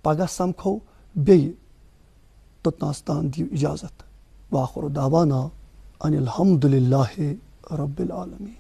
پگہ سمکھو بیٚیہِ توٚتنَس تام دِیِو اِجازت وآخر دعوانا ان الحمد للہ رب العالمین.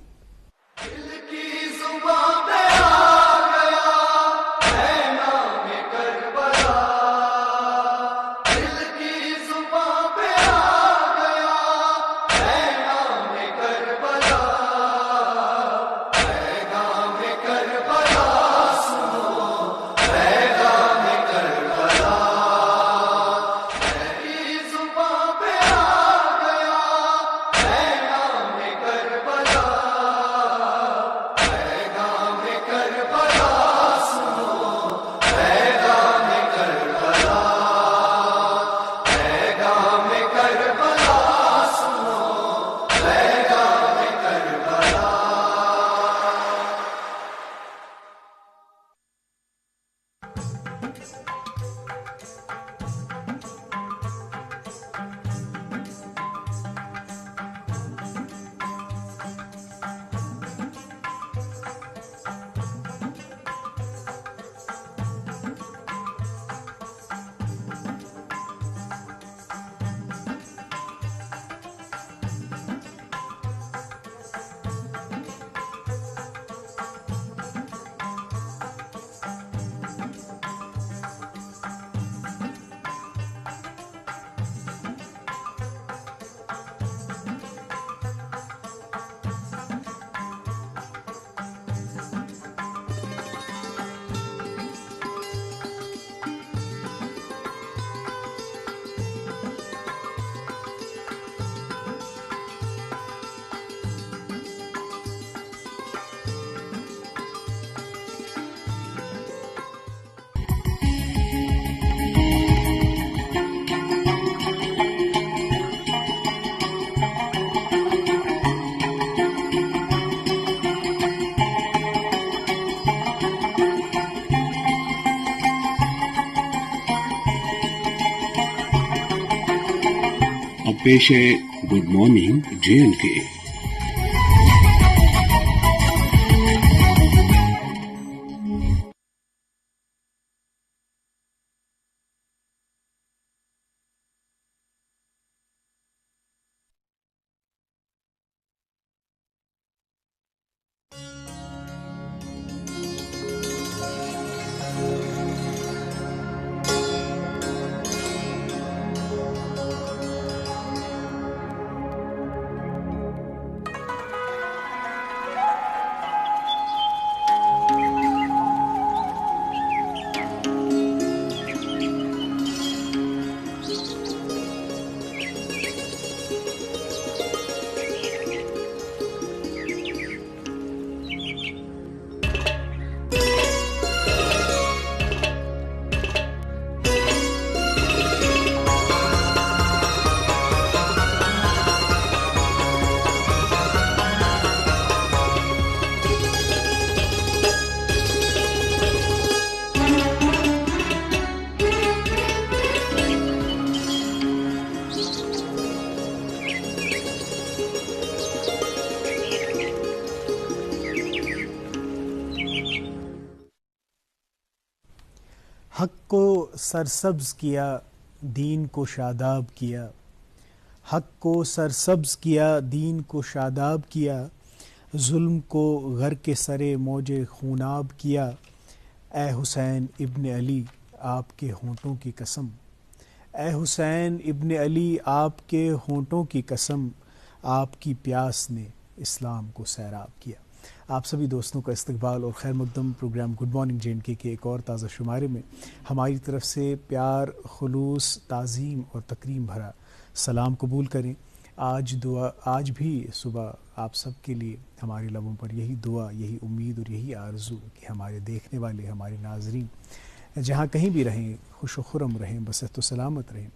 پیش ہے گڈ مارننگ JNK. حق کو سرسبز کیا دین کو شاداب کیا، حق کو سرسبز کیا دین کو شاداب کیا، ظلم کو غرق سرے موج خوناب کیا، اے حسین ابن علی آپ کے ہونٹوں کی قسم، اے حسین ابن علی آپ کے ہونٹوں کی قسم، آپ کی پیاس نے اسلام کو سیراب کیا۔ آپ سبھی دوستوں کا استقبال اور خیر مقدم پروگرام گڈ مارننگ JNK کے ایک اور تازہ شمارے میں ہماری طرف سے پیار، خلوص، تعظیم اور تکریم بھرا سلام قبول کریں۔ آج بھی صبح آپ سب کے لیے ہمارے لبوں پر یہی دعا، یہی امید اور یہی آرزو کہ ہمارے دیکھنے والے، ہمارے ناظرین جہاں کہیں بھی رہیں خوش و خرم رہیں، بصحت و سلامت رہیں،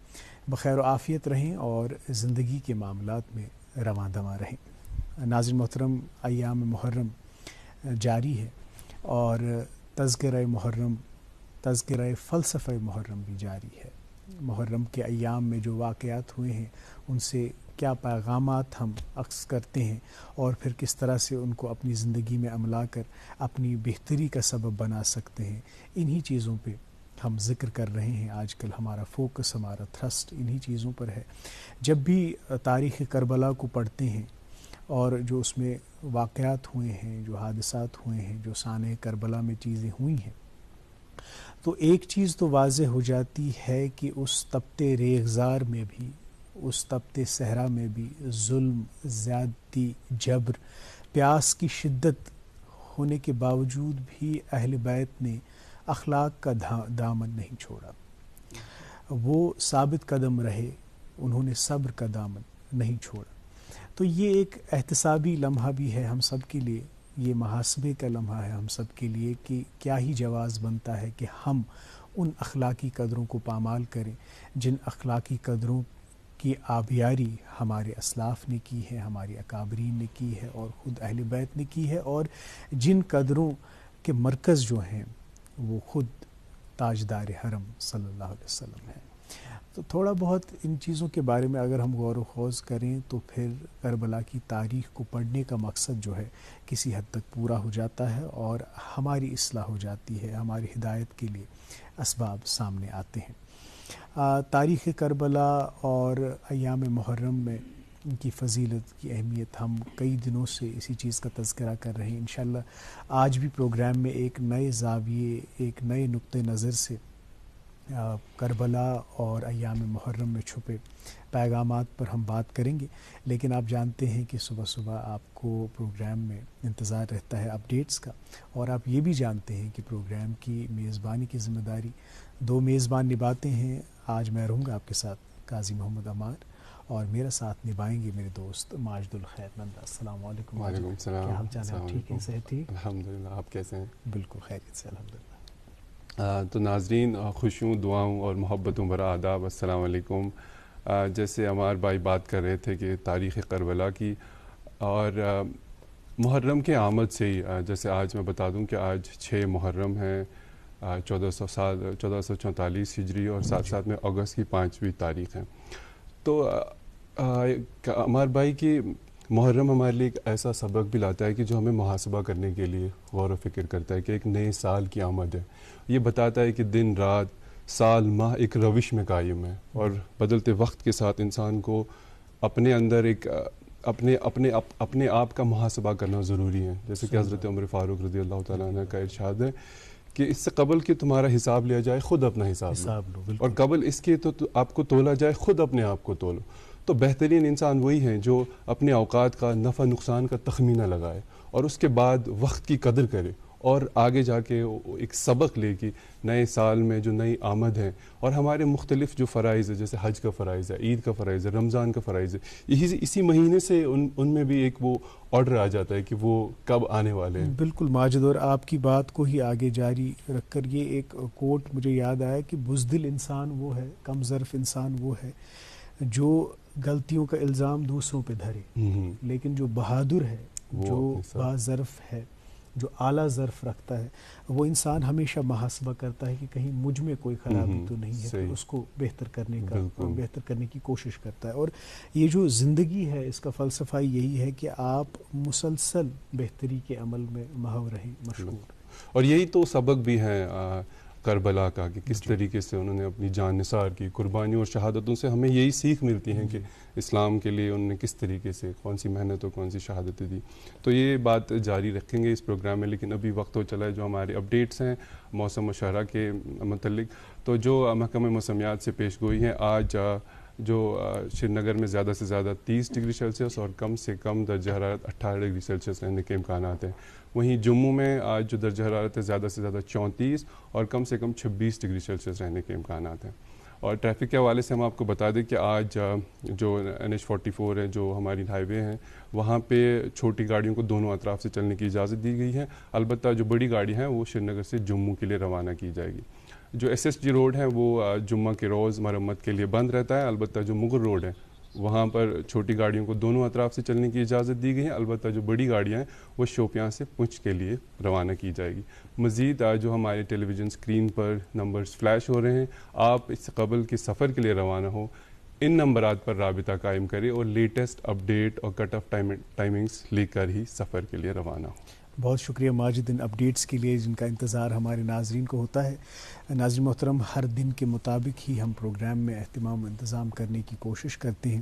بخیر و عافیت رہیں اور زندگی کے معاملات میں رواں دواں رہیں۔ ناظرین محترم، ایام محرم جاری ہے اور تذکرہ محرم، تذکرہ فلسفہ محرم بھی جاری ہے۔ محرم کے ایام میں جو واقعات ہوئے ہیں ان سے کیا پیغامات ہم اخذ کرتے ہیں اور پھر کس طرح سے ان کو اپنی زندگی میں عملا کر اپنی بہتری کا سبب بنا سکتے ہیں، انہی چیزوں پہ ہم ذکر کر رہے ہیں۔ آج کل ہمارا فوکس، ہمارا تھرسٹ انہی چیزوں پر ہے۔ جب بھی تاریخ کربلا کو پڑھتے ہیں اور جو اس میں واقعات ہوئے ہیں، جو حادثات ہوئے ہیں، جو سانحہ کربلا میں چیزیں ہوئی ہیں، تو ایک چیز تو واضح ہو جاتی ہے کہ اس تپتے ریگزار میں بھی، اس تپتے صحرا میں بھی ظلم، زیادتی، جبر، پیاس کی شدت ہونے کے باوجود بھی اہل بیت نے اخلاق کا دامن نہیں چھوڑا، وہ ثابت قدم رہے، انہوں نے صبر کا دامن نہیں چھوڑا۔ تو یہ ایک احتسابی لمحہ بھی ہے ہم سب کے لیے، یہ محاسبے کا لمحہ ہے ہم سب کے لیے کہ کیا ہی جواز بنتا ہے کہ ہم ان اخلاقی قدروں کو پامال کریں جن اخلاقی قدروں کی آبیاری ہمارے اسلاف نے کی ہے، ہمارے اکابرین نے کی ہے اور خود اہل بیت نے کی ہے، اور جن قدروں کے مرکز جو ہیں وہ خود تاجدار حرم صلی اللہ علیہ وسلم ہیں۔ تو تھوڑا بہت ان چیزوں کے بارے میں اگر ہم غور و خوض کریں تو پھر کربلا کی تاریخ کو پڑھنے کا مقصد جو ہے کسی حد تک پورا ہو جاتا ہے اور ہماری اصلاح ہو جاتی ہے، ہماری ہدایت کے لیے اسباب سامنے آتے ہیں۔ تاریخ کربلا اور ایام محرم میں ان کی فضیلت کی اہمیت ہم کئی دنوں سے اسی چیز کا تذکرہ کر رہے ہیں۔ انشاءاللہ آج بھی پروگرام میں ایک نئے زاویے، ایک نئے نقطہ نظر سے کربلا اور ایام محرم میں چھپے پیغامات پر ہم بات کریں گے، لیکن آپ جانتے ہیں کہ صبح صبح آپ کو پروگرام میں انتظار رہتا ہے اپڈیٹس کا، اور آپ یہ بھی جانتے ہیں کہ پروگرام کی میزبانی کی ذمہ داری دو میزبان نبھاتے ہیں۔ آج میں رہوں گا آپ کے ساتھ قاضی محمد عمار، اور میرا ساتھ نبھائیں گے میرے دوست ماجد الخیر نندا۔ السلام علیکم۔ وعلیکم السلام۔ کیا حال چال ہے؟ ٹھیک ہے؟ صحت ٹھیک؟ الحمدللہ، آپ کیسے ہیں؟ بالکل خیریت سے الحمدللہ۔ تو ناظرین، خوشیوں، دعاؤں اور محبتوں برا آداب، السلام علیکم۔ جیسے عمار بھائی بات کر رہے تھے کہ تاریخ کربلا کی اور محرم کے آمد سے ہی، جیسے آج میں بتا دوں کہ آج 6 محرم ہیں، 1444 ہجری، اور ساتھ ساتھ میں اگست کی 5ویں تاریخ ہے۔ تو عمار بھائی کی محرم ہمارے لیے ایک ایسا سبق بھی لاتا ہے کہ جو ہمیں محاسبہ کرنے کے لیے غور و فکر کرتا ہے کہ ایک نئے سال کی آمد ہے۔ یہ بتاتا ہے کہ دن رات، سال ماہ ایک روش میں قائم ہے، اور بدلتے وقت کے ساتھ انسان کو اپنے اندر ایک اپنے آپ کا محاسبہ کرنا ضروری ہے۔ جیسے کہ حضرت عمر فاروق رضی اللہ تعالیٰ عنہ کا ارشاد ہے کہ اس سے قبل کہ تمہارا حساب لیا جائے خود اپنا حساب لو، اور قبل اس کے تو آپ کو تولا جائے خود اپنے آپ کو تولو۔ تو بہترین انسان وہی ہیں جو اپنے اوقات کا نفع نقصان کا تخمینہ لگائے اور اس کے بعد وقت کی قدر کرے، اور آگے جا کے ایک سبق لے کہ نئے سال میں جو نئی آمد ہے اور ہمارے مختلف جو فرائض ہے، جیسے حج کا فرائض ہے، عید کا فرائض ہے، رمضان کا فرائض ہے، اسی مہینے سے ان میں بھی ایک وہ آرڈر آ جاتا ہے کہ وہ کب آنے والے ہیں۔ بالکل ماجد، اور آپ کی بات کو ہی آگے جاری رکھ کر یہ ایک کوٹ مجھے یاد آیا کہ بزدل انسان وہ ہے، کم ظرف انسان وہ ہے جو غلطیوں کا الزام دوسروں پہ دھرے، لیکن جو بہادر ہے، جو باظرف ہے، جو اعلیٰ ظرف رکھتا ہے، وہ انسان ہمیشہ محاسبہ کرتا ہے کہ کہیں مجھ میں کوئی خرابی تو نہیں ہے، تو اس کو بہتر کرنے کی کوشش کرتا ہے۔ اور یہ جو زندگی ہے اس کا فلسفہ یہی ہے کہ آپ مسلسل بہتری کے عمل میں محو رہیں، مشغول۔ اور یہی تو سبق بھی ہے کربلا کا کہ کس طریقے سے انہوں نے اپنی جان نثار کی، قربانیوں اور شہادتوں سے ہمیں یہی سیکھ ملتی ہے کہ اسلام کے لیے انہوں نے کس طریقے سے کون سی محنت اور کون سی شہادتیں دی۔ تو یہ بات جاری رکھیں گے اس پروگرام میں، لیکن ابھی وقت ہو چلا ہے جو ہمارے اپڈیٹس ہیں موسم و شرح کے متعلق۔ تو جو محکمہ موسمیات سے پیش گوئی ہیں، آج جو شری نگر میں زیادہ سے زیادہ 30 ڈگری سیلسیس اور کم سے کم درجہ حرارت 18 ڈگری سیلسیس رہنے کے امکانات ہیں۔ وہیں جموں میں آج جو درجہ حرارت ہے زیادہ سے زیادہ 34 اور کم سے کم 26 ڈگری سیلسیس رہنے کے امکانات ہیں۔ اور ٹریفک کے حوالے سے ہم آپ کو بتا دیں کہ آج جو NH44 ہے, جو ہماری ہائی وے ہیں, وہاں پہ چھوٹی گاڑیوں کو دونوں اطراف سے چلنے کی اجازت دی گئی ہے. البتہ جو بڑی گاڑی ہیں وہ سری نگر سے جموں کے لیے روانہ کی جائے گی. جو SSG روڈ ہے وہ جمعہ کے روز مرمت کے لیے بند رہتا ہے. البتہ جو مغل روڈ ہے وہاں پر چھوٹی گاڑیوں کو دونوں اطراف سے چلنے کی اجازت دی گئی ہے. البتہ جو بڑی گاڑیاں ہیں وہ شوپیاں سے پنچ کے لیے روانہ کی جائے گی. مزید جو ہمارے ٹیلی ویژن اسکرین پر نمبرز فلیش ہو رہے ہیں, آپ اس قبل کے سفر کے لیے روانہ ہوں ان نمبرات پر رابطہ قائم کریں اور لیٹسٹ اپڈیٹ اور کٹ آف ٹائمنگز لے کر ہی سفر کے لیے روانہ ہوں. بہت شکریہ ماجد ان اپڈیٹس کے لیے جن کا انتظار ہمارے ناظرین کو ہوتا ہے. ناظرین محترم, ہر دن کے مطابق ہی ہم پروگرام میں اہتمام و انتظام کرنے کی کوشش کرتے ہیں.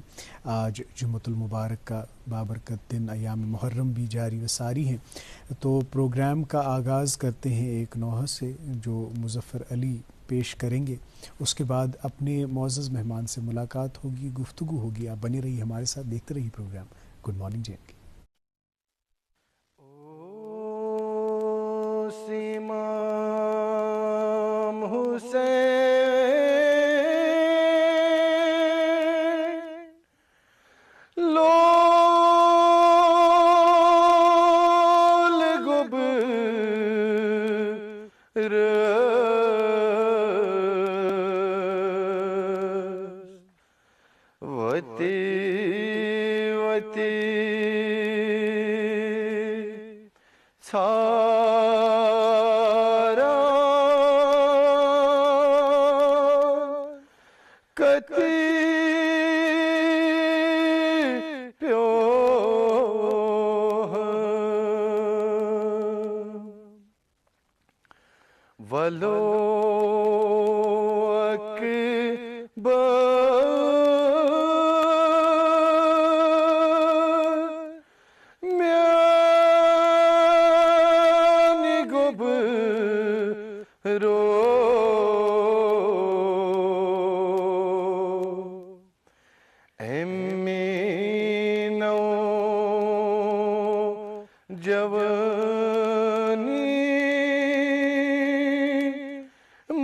آج جمعۃ المبارک کا بابرکت دن, ایام محرم بھی جاری و ساری ہیں, تو پروگرام کا آغاز کرتے ہیں ایک نوحہ سے جو مظفر علی پیش کریں گے. اس کے بعد اپنے معزز مہمان سے ملاقات ہوگی, گفتگو ہوگی. آپ بنے رہیے ہمارے ساتھ, دیکھتے رہیے programme. Good morning J and K. Imam حسین لول گبر وتی وتی سارا کتی پیو ولو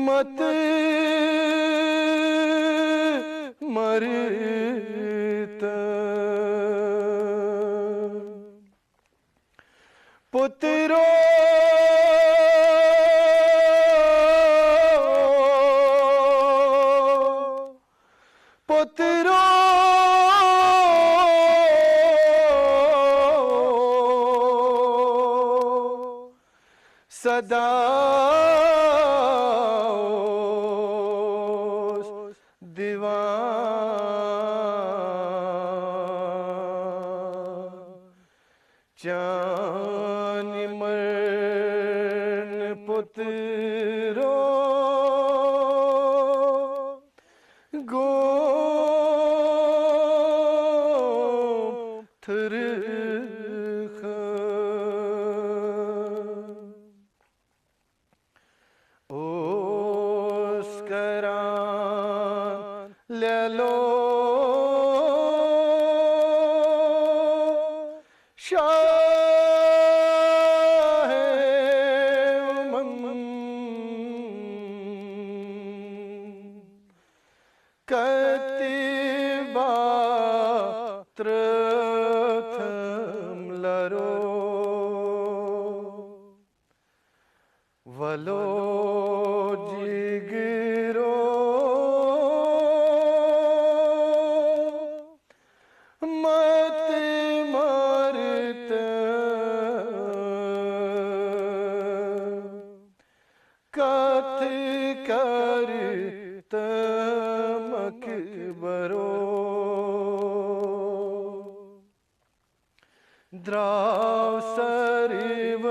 مت مرتا پترو پترو صدا جان مرن پترو گو تھر اوس کران لے لو ولو جگرو مت مارت کت کرت مکبرو دراو سریو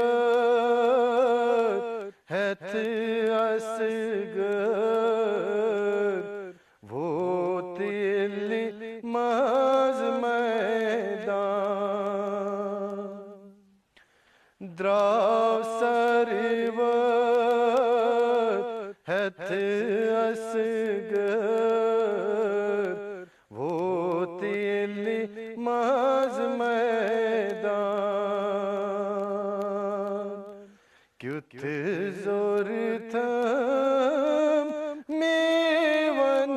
ہتھ اسگر وہ تیلی ماز میدان دراو سریو ہتھ اسگر وہ تیلی ماز میدان کیوت زور تھم میون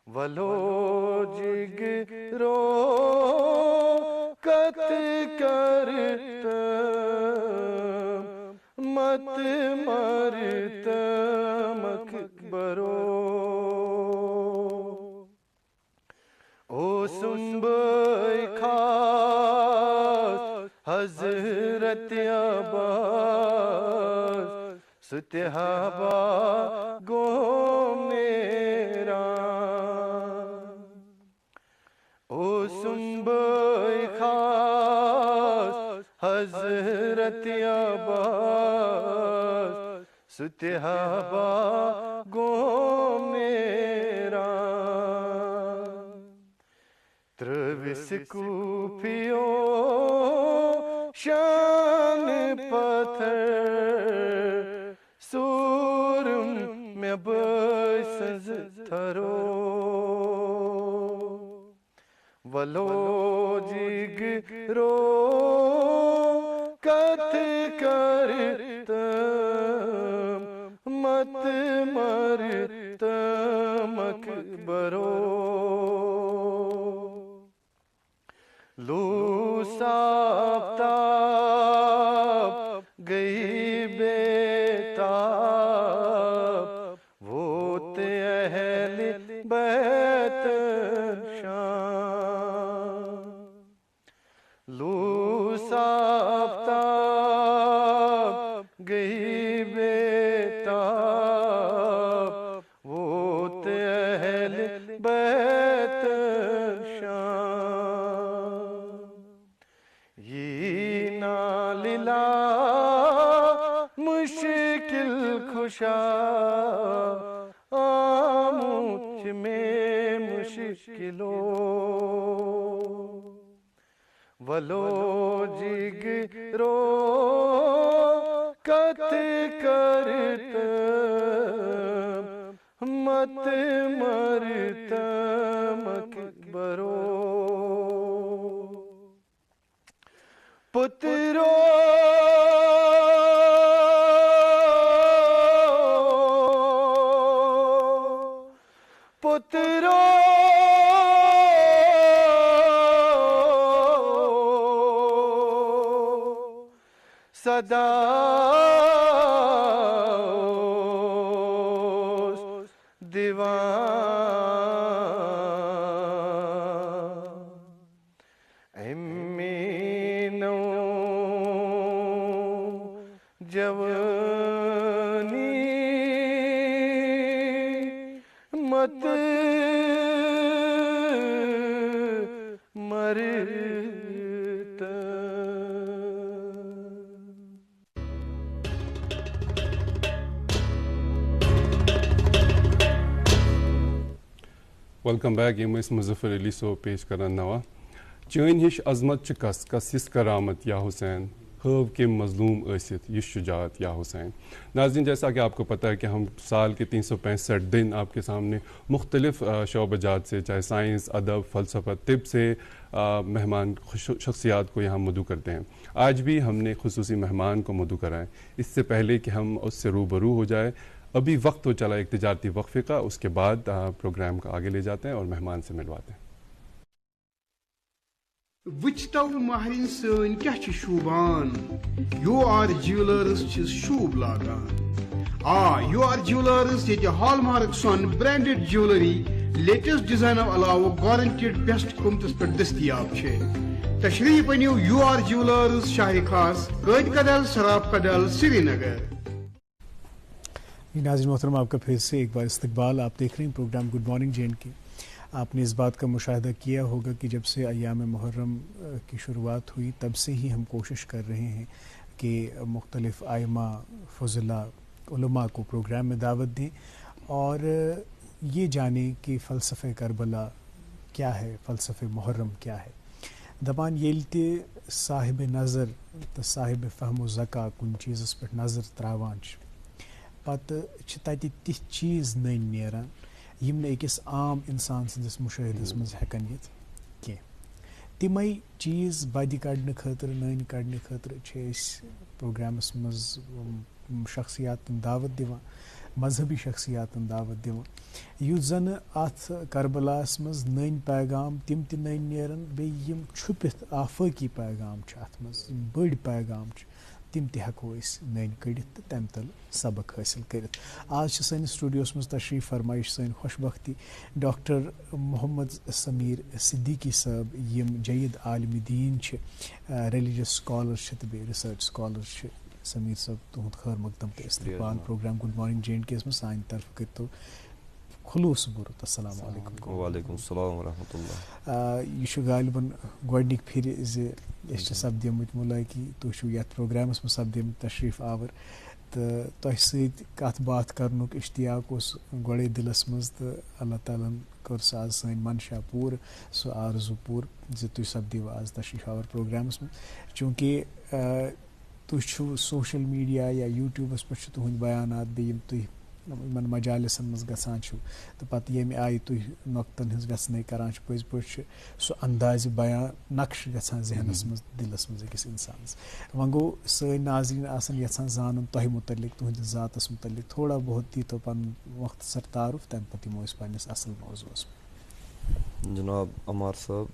ولو جگرو کت کرتم مت مرتم اکبرو او سنبئی خاص حضرت عباس ستحابہ گو میرا او سنبئی خاص حضرت عباس ستحابہ گو میرا تروس کوفیو شان پتھر سورم میں بسز تھرو ولو جگرو کت کرتم مت مرتم اکبرو لوس آفتاب گئی بیتاب وہ تے اہل بیت شام لوس آفتاب گئی بیتاب وہ تے اہل بیت مشکل خوشا آموچ میں مشکلو ولو جگرو کت کرتم مت مرتم اکبرو پترو پترو صدا دیوان امینو جوانی مت مرتا ویلکم بیک یم مظفر علی صوب پیش کران نوا چین ہش عظمت کس کس یس کرامت یا حسین خوب کے مظلوم ایست یہ شجاعت یا حسین. ناظرین جیسا کہ آپ کو پتہ ہے کہ ہم سال کے 365 دن آپ کے سامنے مختلف شعبہ جات سے چاہے سائنس ادب فلسفہ طب سے مہمان شخصیات کو یہاں مدعو کرتے ہیں. آج بھی ہم نے خصوصی مہمان کو مدعو کرا ہے. اس سے پہلے کہ ہم اس سے روبرو ہو جائے ابھی وقت ہو چلا ایک تجارتی وقفے کا, اس کے بعد پروگرام کو آگے لے جاتے ہیں اور مہمان سے ملواتے ہیں. وچتو مہرین سن کیا شوبان یو آر جیولرز شوب لاگان یو آر جیولرز یہ ہال مارک سون برانڈڈ جیولری لیٹسٹ ڈیزائن علاوہ گارنٹیڈ بیسٹ قیمتس پہ دستیاب تشریف انیو یو آر جیولرز شاہ خاص قید کدل سراب کدل سری نگر. ناظرین محترم آپ کا پھر سے ایک بار استقبال. آپ دیکھ رہے ہیں programme good morning J and K. آپ نے اس بات کا مشاہدہ کیا ہوگا کہ جب سے ایام محرم کی شروعات ہوئی تب سے ہی ہم کوشش کر رہے ہیں کہ مختلف ائمہ فضلاء علماء کو پروگرام میں دعوت دیں اور یہ جانیں کہ فلسفہ کربلا کیا ہے, فلسفہ محرم کیا ہے. دپان ییٚلہِ تہِ صاحب نظر تو صاحب فہم و ذکا کُنہِ چیٖزس پٮ۪ٹھ نظر تراوان چھِ پتہٕ چھِ تَتہِ تِتھۍ چیٖز نٔنۍ نیران یِم نہٕ أکِس عام اِنسان سٕنٛدِس مُشٲہدس منٛز ہٮ۪کن یِتھ کینٛہہ. تِمے چیٖز بدِ کڑنہٕ خٲطرٕ نٔنۍ کڑنہٕ خٲطرٕ چھِ أسۍ پروگرامس منٛز شخصیاتن دعوت دِوان مذہبی شخصیاتن دعوت دِوان یُس زن اتھ کربلاہس منٛز نٔنۍ پیغام تِم تہِ نٔنۍ نیرن بیٚیہِ یِم چھُپِتھ آفٲقی پیغام چھِ اتھ منٛز یِم بٔڑۍ پیغام چھِ تِم تہِ ہٮ۪کو أسۍ نٔنۍ کٔڑِتھ تہٕ تمہِ تل سبق حٲصِل کٔرِتھ. آز چھِ سٲنِس سٹوڈیوس منٛز تشریف فرما یہِ چھِ سٲنۍ خوش بختی ڈاکٹر محمد سمیٖر صدیقی صٲب یِم جید عالمِ دیٖن چھِ ریٚلِجَس سکالر چھِ تہٕ بیٚیہِ رِسٲرٕچ سکالر چھِ. سمیٖر صٲب تُہُنٛد خٲر مقدم تہٕ استقبال programme good morning J and K یَس منٛز سانہِ طرفہٕ کٔرۍتو خلوٗص بُرُت السلام علیکم. وعلیکم السلام ورحمۃ اللہ. یہ چھُ غالباً گۄڈنِکۍ پھِرِ زِ أسۍ چھِ سپدیمٕتۍ مُلٲقی تُہۍ چھُو یَتھ پروگرامَس منٛز سپدیمٕتۍ تشریٖف آوٕر تہٕ تۄہہِ سۭتۍ کَتھ باتھ کَرنُک اِشتیاق اوس گۄڈَے دِلَس منٛز تہٕ اللہ تعالیٰ ہَن کٔر سۄ آز سٲنۍ منشا پوٗرٕ سُہ آرزوٗ پوٗرٕ زِ تُہۍ سپدیوٕ آز تشریٖف آوٕر پروگرامَس منٛز. چوٗنٛکہِ تُہۍ چھُو سوشَل میٖڈیا یا یوٗٹیوٗبَس پٮ۪ٹھ چھِ تُہٕنٛدۍ بیانات بیٚیہِ یِم تُہۍ یِمن مجالسن منٛز گژھان چھُو تہٕ پتہٕ ییٚمہِ آیہِ تُہۍ نۄقتن ہٕنٛز ویژنٲے کران چھِ پٔزۍ پٲٹھۍ چھُ سُہ اندازِ بیان نقش گژھان ذہنس منٛز دِلس منٛز أکِس انسانس. وۄنۍ گوٚو سٲنۍ ناظریٖن آسن یژھان زانُن تۄہہِ مُتعلق تُہنٛدِس ذاتس مُتعلق تھوڑا بہت دیٖتو پنُن مختصر تعارُف تمہِ پتہٕ یِمو أسۍ پننِس اصل موضوٗعس منٛز. جناب عمار صٲب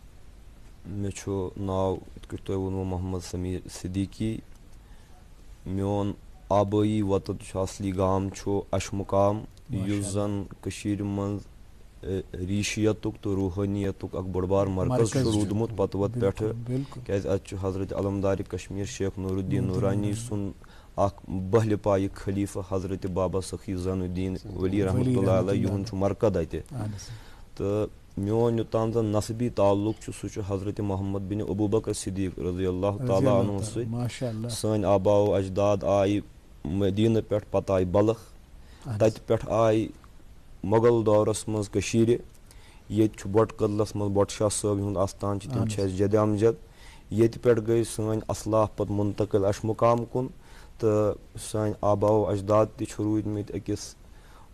مےٚ چھُ ناو یِتھ کٲٹھۍ تۄہہِ ووٚنوُ محمد سمیٖر صدیقی. میون آبٲیی وطن چھُ اصلی گام چھُ اشمُقام یُس زن کٔشیٖرِ منٛز ریٖشیتُک تہٕ روحٲنیتُک اکھ بوٚڑ بار مرکز چھُ روٗدمُت پتہٕ وتہٕ پٮ۪ٹھٕ کیٛازِ اتہِ چھُ حضرت علمدارِ کشمیٖر شیخ نوٗر الدیٖن نوٗرانی سُنٛد اکھ بہلہِ پایہِ خلیٖفہٕ حضرت بابا سخی زین الدیٖن ولی رحمتہ اللہ علیہ یِہُنٛد چھُ مرکز اتہِ. تہٕ میون یوٚتام زن نسبی تعلق چھُ سُہ چھُ حضرت محمد بن ابوٗبکر صدیٖق رضی اللہ تعالیٰ عنہُ سۭتۍ. سٲنۍ آبا و اجداد آیہِ مدیٖنہٕ پٮ۪ٹھ پتہٕ آیہِ بلخ تتہِ پٮ۪ٹھ آیہِ مۄغل دورس منٛز کٔشیٖرِ. ییٚتہِ چھُ بۄٹہٕ کدلس منٛز بۄٹہٕ شاہ صٲب یِہُنٛد آستان چھِ تِم چھِ اَسہِ جدِ امجد. ییٚتہِ پٮ۪ٹھ گٔے سٲنۍ اصلاف پتہٕ منتقل اشمُقام کُن تہٕ سٲنۍ آبا و اجداد تہِ چھِ روٗدمٕتۍ أکِس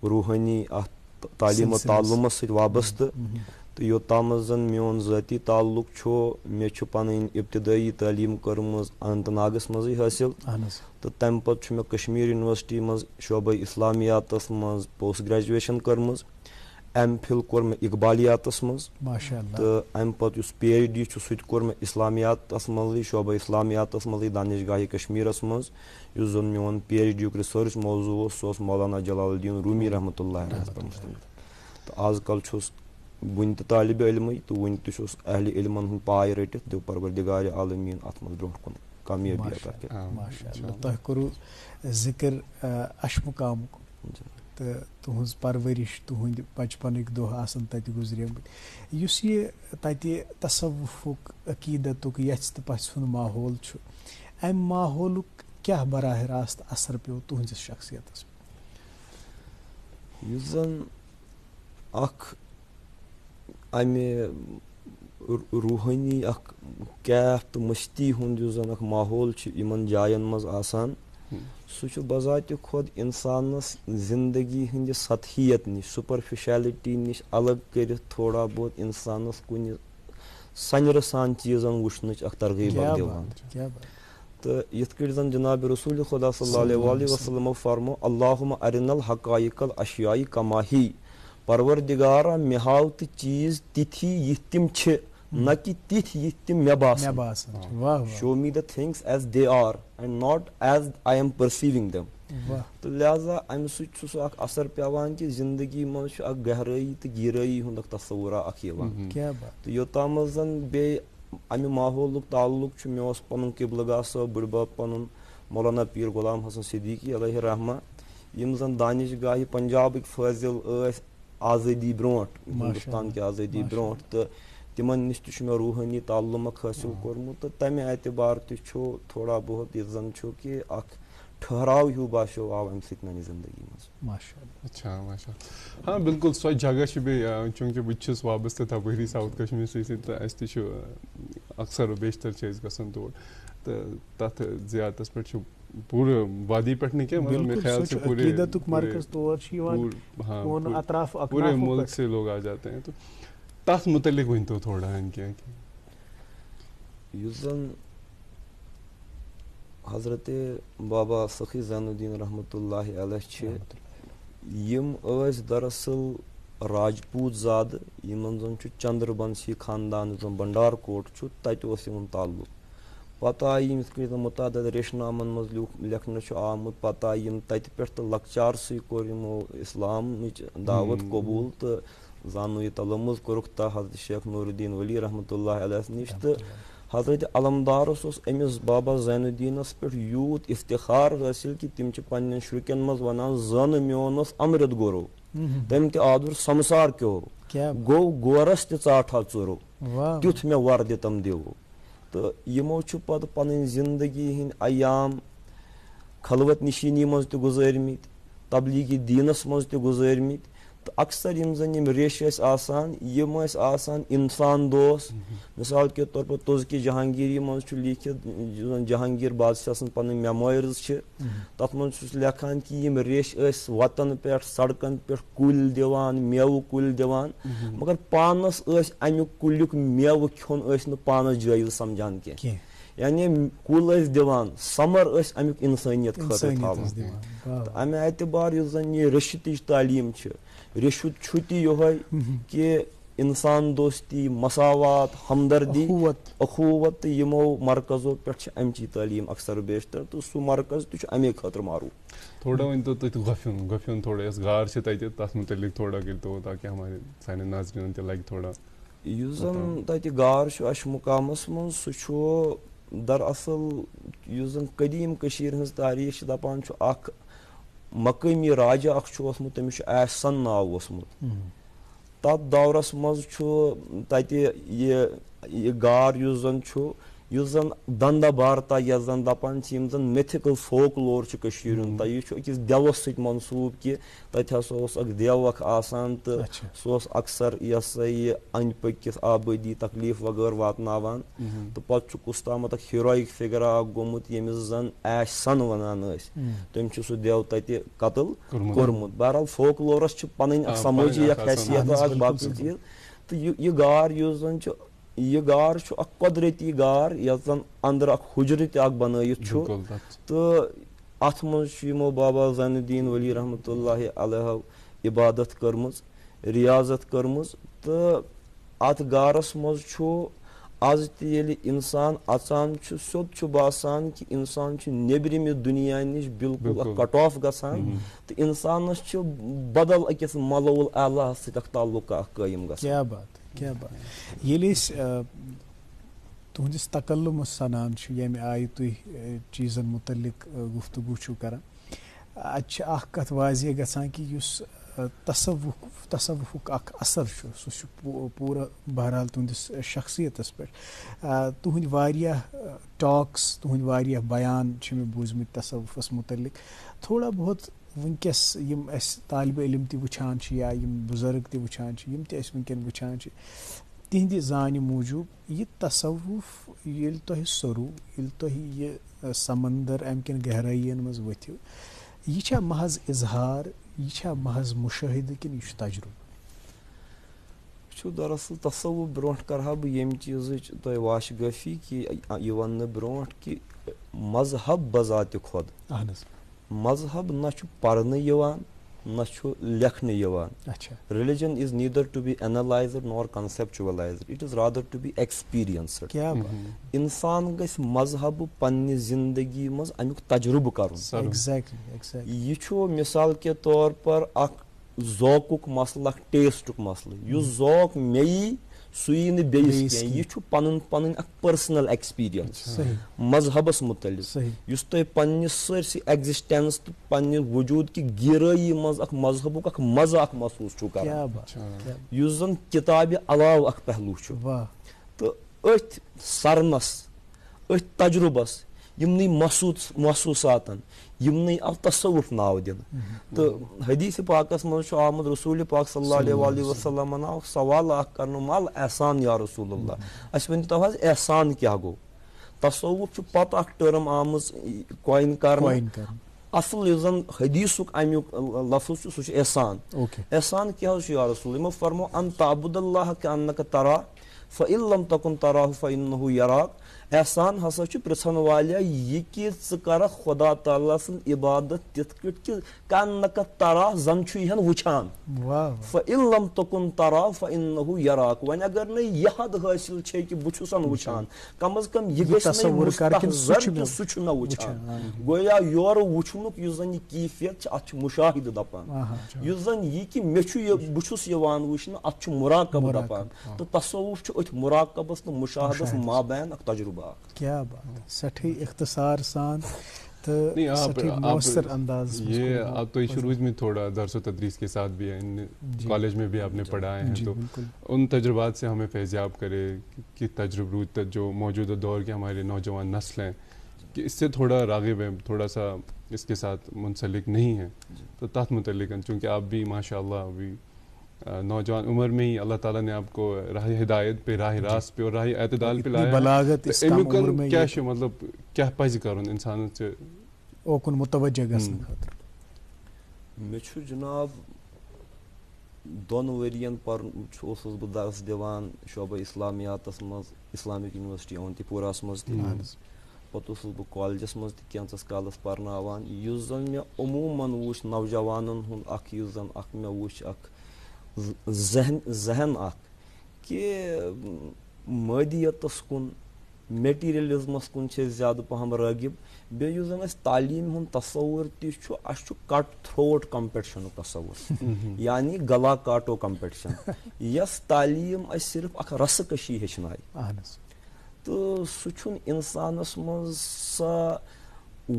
روحٲنی اتھ تعلیٖم و تعلُمس سۭتۍ وابستہٕ. تہٕ یوٚتامَتھ زن میون ذٲتی تعلق چھُ مےٚ چھُ پنٕنۍ ابتدٲیی تعلیٖم کٔرمٕژ اننت ناگس منٛزٕے حٲصِل تہٕ تمہِ پتہٕ چھُ مےٚ کشمیٖر یونیورسٹی منٛز شعبے اسلامیاتس منٛز پوسٹ گریجویشن کٔرمٕژ. ایم فِل کوٚر مےٚ اقبالیاتس منٛز تہٕ امہِ پتہٕ یُس پی ایچ ڈی چھُ سُہ تہِ کوٚر مےٚ اسلامیاتس منٛزٕے شعبے اسلامیاتس منٛزٕے دانشگاہہِ کشمیٖرس منٛز. یُس زن میون پی ایچ ڈی یُک رِسٲرٕچ موضوٗع اوس سُہ اوس مولانا جلال الدیٖن روٗمی رحمتہ اللہ علیہس پٮ۪ٹھ مُشتمل. تہٕ آز کل چھُس وُنہِ تہِ طالبہِ علمٕے تہٕ وُنہِ تہِ چھُس اہلِ علمن ہُنٛد پاے رٔٹِتھ دِو پروردِگارِ عالمیٖن اتھ منٛز برونٛٹھ کُن کامیٲبی عطا کٔرِتھ. ماشاء اللہ. تۄہہِ کوٚروٕ ذِکر اشمُقامُک تہٕ تُہنٛز پرؤرِش تُہنٛدۍ بچپنٕکۍ دۄہ آسن تتہِ گُزریمٕتۍ. یُس یہِ تتہِ تصوُفُک عقیٖدتُک یژھِ تہٕ پژھِ ہُنٛد ماحول چھُ امہِ ماحولُک کیٛاہ براہ راست اثر پیوٚو تُہنٛدِس شخصیتس یُس زن اکھ امہِ روحٲنی اکھ کیف تہٕ مستی ہُنٛد یُس زن اکھ ماحول چھُ یِمن جاین منٛز آسان سُہ چھُ بذاتہِ خۄد انسانس زندگی ہٕنٛدِ سطحیت نِش سُپرفِشیلٹی نِش الگ کٔرِتھ تھوڑا بہت انسانس کُنہِ سنجرٕ سان چیٖزن وٕچھنٕچ اکھ ترغیٖب اکھ دِوان. تہٕ یِتھ کٲٹھۍ زن جناب رسوٗلِ خۄدا صلی اللہ علیہ وسلمو فرمو اللہُمہ ارِنَ الحقایق الاشیاء کما ہی. پروردِگارا مےٚ ہاو تہٕ چیٖز تِتھی یِتھ تِم چھِ نہ کہِ تِتھۍ یِتھ تِم مےٚ باسان. Show me the things as they are and not as I am perceiving them. تہٕ لہٰذا امہِ سۭتۍ چھُ سُہ اکھ اثر پیٚوان کہِ زندگی منٛز چھُ اکھ گہرٲیی تہٕ گیٖرٲیی ہُنٛد اکھ تصوُرا اکھ یِوان. تہٕ یوٚتامَتھ زن بیٚیہِ امہِ ماحولُک تعلق چھُ مےٚ اوس پنُن قبلہٕ گاہ صٲب بٕڈبب پنُن مولانا پیٖر غلام حسن صدیقی علیہ رحمٰ یِم زن دانشگاہہِ پنجابٕکۍ فٲضِل ٲسۍ آزٲدی برونٛٹھ ہندوستان کہِ آزٲدی برونٛٹھ تہٕ تِمن نِش تہِ چھُ مےٚ روحٲنی تعلُمک حٲصِل کوٚرمُت تہٕ تمہِ اعتبار تہِ چھُ تھوڑا بہت یہِ زن چھُ کہِ اکھ ٹھہراو ہیوٗ باسیو آو امہِ سۭتۍ میانہِ زندگی منٛز. اچھا ماشاء اللہ. ہاں بالکل سۄ جگہ چھِ بیٚیہِ چوٗنٛکہِ بہٕ تہِ چھُس وابستہٕ تپٲری ساوُتھ کشمیٖرسٕے سۭتۍ تہٕ اَسہِ تہِ چھُ اکثر و بیشتر چھِ أسۍ گژھان تور تہٕ تتھ زیارتس پٮ۪ٹھ چھُ پوٗرٕ وادی پٮ۪ٹھ نہٕ کینٛہہ مطلب مےٚ خیال سے پوٗرے مُلک سے لوگ آ جاتے ہیں. تہٕ تتھ مُتعلق ؤنۍتو تھوڑا کینٛہہ. یُس زن حضرت بابا سخی زین الدیٖن رحمتہ اللہ علیہ چھِ یم ٲسۍ دراصل راجپوت زادٕ یِمن زن چھُ چندر بنسی خاندان زن بنڈار کوٹ چھُ تتہِ اوس یِمن تعلق. پتہٕ آیہِ یِم یِتھ کٔنۍ مُتعدد ریشنامن منٛز لیکھنہٕ چھُ آمُت پتہٕ آیہِ یِم تتہِ پٮ۪ٹھ تہٕ لۄکچارسٕے کوٚر یِمو اسلامٕچ دعوت قبوٗل تہٕ زانوی تلمُز کوٚرُکھ تہٕ حضرت شیخ نور الدین ولی رحمتہ اللہ علیہ نِش تہٕ حضرت علمدارس اوس أمِس بابا زین الدیٖنس پٮ۪ٹھ یوٗت افتخار حٲصِل کہِ تِم چھِ پننٮ۪ن شُرٮ۪ن منٛز ونان زٲنہٕ میون اوس امرت گورو تٔمۍ تہِ آدُر سمسار کیو گوٚو گورس تہِ ژاٹھا ژورو تیُتھ مےٚ ور دِتم دِوو. تہٕ یِمو چھُ پتہٕ پنٕنۍ زندگی ہٕنٛدۍ ایام خلوت نشیٖنی منٛز تہِ گُزٲرمٕتۍ تبلیغی دیٖنس منٛز تہِ گُزٲرمٕتۍ تہٕ اکثر یِم زن یِم ریشہٕ ٲسۍ آسان یِم ٲسۍ آسان انسان دوس. مثال کے طور پر توزکہِ جہانگیری منٛز چھُ لیٖکھِتھ یُس زن جہانگیٖر بادشاہ سٕنٛز پنٕنۍ میموارز چھِ تتھ منٛز چھُس لیکھان کہِ یِم ریشہٕ ٲسۍ وتن پٮ۪ٹھ سڑکن پٮ۪ٹھ کُلۍ دِوان میوٕ کُلۍ دِوان مگر پانس ٲسۍ امیُک کُلیُک میوٕ کھیوٚن ٲسۍ نہٕ پانس جٲیز سمجھان کینٛہہ. یعنی کُل ٲسۍ دِوان سمر ٲسۍ امیُک انسٲنیت خٲطرٕ تھاوان. تہٕ امہِ اعتبار یُس زن یہِ ریشتٕچ تعلیٖم چھِ ریشُت چھُ تہِ یِہوے کہِ انسان دوستی مساوات ہمدردی اخوت تہٕ یِمو مرکزو پٮ۪ٹھ چھِ امچی تعلیٖم اکثر و بیشتر تہٕ سُہ مرکز تہِ چھُ امے خٲطرٕ معروٗف. تھوڑا ؤنۍتو تُہۍ گۄپھیُن تھوڑا یۄس غار چھِ تَتہِ تَتھ مُتعلِق تھوڑا کٔرۍتو تاکہِ ہمارے سانٮ۪ن ناظریٖنن تہِ لگہِ تھوڑا. یُس زن تتہِ غار چھُ اشمُقامس منٛز سُہ چھُ دراصل یُس زن قدیٖم کٔشیٖرِ ہٕنٛز تٲریٖخ چھِ دپان چھُ اکھ مقٲمی راجا اکھ چھُ اوسمُت تٔمِس چھُ احسن ناو اوسمُت. تتھ دورس منٛز چھُ تتہِ یہِ غار یُس زن چھُ یُس زن دندا بھارتا یتھ زن دپان چھِ یِم زن میتھِکل فوک لور چھِ کٔشیٖرِ ہُنٛد تہٕ یہِ چھُ أکِس دیوس سۭتۍ منسوٗب کہِ تتہِ ہسا اوس اکھ دیو اکھ آسان تہٕ سُہ اوس اکثر یہِ ہسا یہِ أنٛدۍ پٔکۍ کِس آبٲدی تکلیٖف وغٲرٕ واتناوان تہٕ پتہٕ چھُ کُس تامتھ اکھ ہیٖرویِک فِگرا اکھ گوٚمُت ییٚمِس زن احسن ونان ٲسۍ تٔمۍ چھُ سُہ دیو تتہِ قتل کوٚرمُت. بہرحال فوک لورس چھِ پنٕنۍ اکھ سمٲجی اکھ حیثیت اکھ باقٕے چیٖز تہٕ یہِ غار یُس زن چھُ یہِ غار چھُ اکھ قۄدرٔتی غار یتھ زن انٛدر اکھ حُجرٕ تہِ اکھ بنٲیِتھ چھُ تہٕ اتھ منٛز چھُ یِمو بابا زین الدیٖن ولی رحمتہ اللہ علیہ عبادت کٔرمٕژ ریاضت کٔرمٕژ تہٕ اتھ غارس منٛز چھُ آز تہِ ییٚلہِ انسان اژان چھُ سیوٚد چھُ باسان کہِ انسان چھُ نیٚبرِمہِ دُنیا نِش بالکُل اکھ کٹ آف گژھان تہٕ انسانس چھُ بدل أکِس ملول اعلیٰ سۭتۍ اکھ تعلق اکھ قٲیِم گژھان. کیٛاہ بات ییٚلہِ أسۍ تُہنٛدِس تکلُمس سنان چھِ ییٚمہِ آیہِ تُہۍ چیٖزن مُتعلق گفتگوٗ چھِو کران اتہِ چھِ اکھ کتھ واضح گژھان کہِ یُس تصوُفُک اکھ اثر چھُ سُہ چھُ پوٗرٕ بہرحال تُہنٛدِس شخصیتس پٮ۪ٹھ. تُہنٛدۍ واریاہ ٹاکس تُہنٛدۍ واریاہ بیان چھِ مےٚ بوٗزمٕتۍ تصوُفس مُتعلق. تھوڑا بہت وٕنکٮ۪س یِم أسۍ طالبہِ علم تہِ وٕچھان چھِ یا یِم بُزرگ تہِ وٕچھان چھِ یِم تہِ أسۍ وٕنکٮ۪ن وٕچھان چھِ تِہنٛدِ زانہِ موٗجوٗب یہِ تصوُف ییٚلہِ تۄہہِ سوٚرُو ییٚلہِ تۄہہِ یہِ سمندر امہِ کٮ۪ن گہرٲیین منٛز ؤتھِو یہِ چھا محض اظہار یہِ چھا محض مُشٲہدٕ کِنہٕ یہِ چھُ تجرُبہٕ؟ چھُ دراصل تصوُف برونٛٹھ کرٕ ہا بہٕ ییٚمہِ چیٖزٕچ تۄہہِ واشگٲفی کہِ یہِ وننہٕ برونٛٹھ کہِ مذہب بذاتہِ خۄد اہن حظ مذہب نہ چھُ پرنہٕ یِوان نہ چھُ لیکھنہٕ یِوان. Religion is neither to be analysed nor conceptualised it is rather to be experienced. انسان گژھِ مذہب پننہِ زندگی منٛز امیُک تجربہٕ کرُن. یہِ چھُ مثال کے طور پر اکھ ذوقُک مسلہٕ اکھ ٹیسٹُک مسلہٕ یُس ذوق مےٚ یی سُہ یی نہٕ بیٚیِس کینٛہہ یہِ چھُ پنُن اکھ پٔرسنل ایکسپیرینس مذہبس مُتعلق یُس تۄہہِ پننہِ سٲرسٕے ایگزسٹینس تہٕ پننہِ وجوٗد کہِ گیرٲیی منٛز اکھ مذہبُک اکھ مزٕ اکھ محسوٗس چھُو کران یُس زن کِتابہِ علاوٕ اکھ پہلوٗ چھُ. تہٕ أتھۍ سرنس أتھۍ تجرُبس یِمنٕے محسوٗساتن یِمنٕے آو تصوُف ناو دِنہٕ. تہٕ حدیٖثِ پاکس منٛز چھُ آمُت رسوٗلِ پاک صلی اللہ علیہ وسلمن آو سوال اکھ کرنہٕ مال احسان یا رسول اللہ اسہِ ؤنۍتو حظ احسان کیٛاہ گوٚو. تصوُف چھُ پتہٕ اکھ ٹٔرٕم آمٕژ کویِن کرنہٕ اصل یُس زن حدیٖثُک امیُک لفظ چھُ سُہ چھُ احسان. احسان کیٛاہ حظ چھُ یا رسول یِمو فرمو ان تعبُد اللہ کأنک تراہ فإن لم تکن تراہ فإنہ یراک. احسان ہسا چھ پرژھن والیا یہ کہ ژٕ کرکھ خدا تعالیٰ سٕنٛز عبادت تِتھ کٲٹھۍ کہ کانکھ ترا زن چھُ یہن وٕچھان فإن لم تکن ترا فإنه یراک وۄنۍ اگر نہٕ یہِ حد حٲصِل چھے کہ بہٕ چھُسن وٕچھان کم از کم یہِ گژھِ مےٚ مستحضر کہ سُہ چھُ مےٚ وٕچھان گویا یورٕ وٕچھنُک یُس زن یہِ کیفیت چھِ اتھ چھُ مشاہدٕ دپان یُس زن یہِ کہ مےٚ چھُ یہِ بہٕ چھُس یِوان وٕچھنہٕ اتھ چھُ مراقبہٕ دپان تہٕ تصوف چھُ أتھۍ مراقبس تہٕ مشاہدس مابین اکھ تجربہ. کیا بات سٹھے اختصار سان تو سٹھے مؤثر انداز. یہ آپ تو شروع میں تھوڑا درس و تدریس کے ساتھ بھی ہیں, کالج میں بھی آپ نے پڑھائے ہیں, تو ان تجربات سے ہمیں فیضیاب کرے کہ تجربہ جو موجودہ دور کے ہمارے نوجوان نسل ہیں کہ اس سے تھوڑا راغب ہیں, تھوڑا سا اس کے ساتھ منسلک نہیں ہیں, تو تحت متعلق چونکہ آپ بھی ماشاء اللہ ابھی نوجوان عمر میں ہی اللہ تعالیٰ نے آپ کو راہ ہدایت پہ, راہ راست پہ اور راہ اعتدال پہ لایا. بلاغت اس کم عمر میں کیا چھ مطلب کیا پزِ کرُن انسان سے اوکن متوجہ گژھنہٕ خٲطرٕ؟ مےٚ چھُ جناب 2 ؤرین اوسُس بہٕ درس دِوان شعبہ اسلامیاتس منٛز اسلامک یونیورسٹی اونتی پوراہس منٛز تہِ, پتہٕ اوسُس بہٕ کالجس منٛز تہِ کینٛژس کالس پرناوان. یُس زن مےٚ عموٗمن وُچھ نوجوانن ہُنٛد اکھ یُس زن اکھ مےٚ وُچھ اکھ ذہن اکھ کہ مادیتس کُن میٹیریلزمس کُن چھِ زیادٕ پہم رٲغب. بیٚیہِ یُس زن اسہِ تعلیٖم ہُنٛد تصوُر تہِ چھُ, اسہِ چھُ کٹ تھرٛوٹ کمپٹشنُک تصوُر, یعنی گلا کاٹو کمپٹشن, یس تعلیٖم اسہِ صرف اکھ رسہٕ کشی ہیٚچھنایہِ تہٕ سُہ چھُنہٕ انسانس منٛز سۄ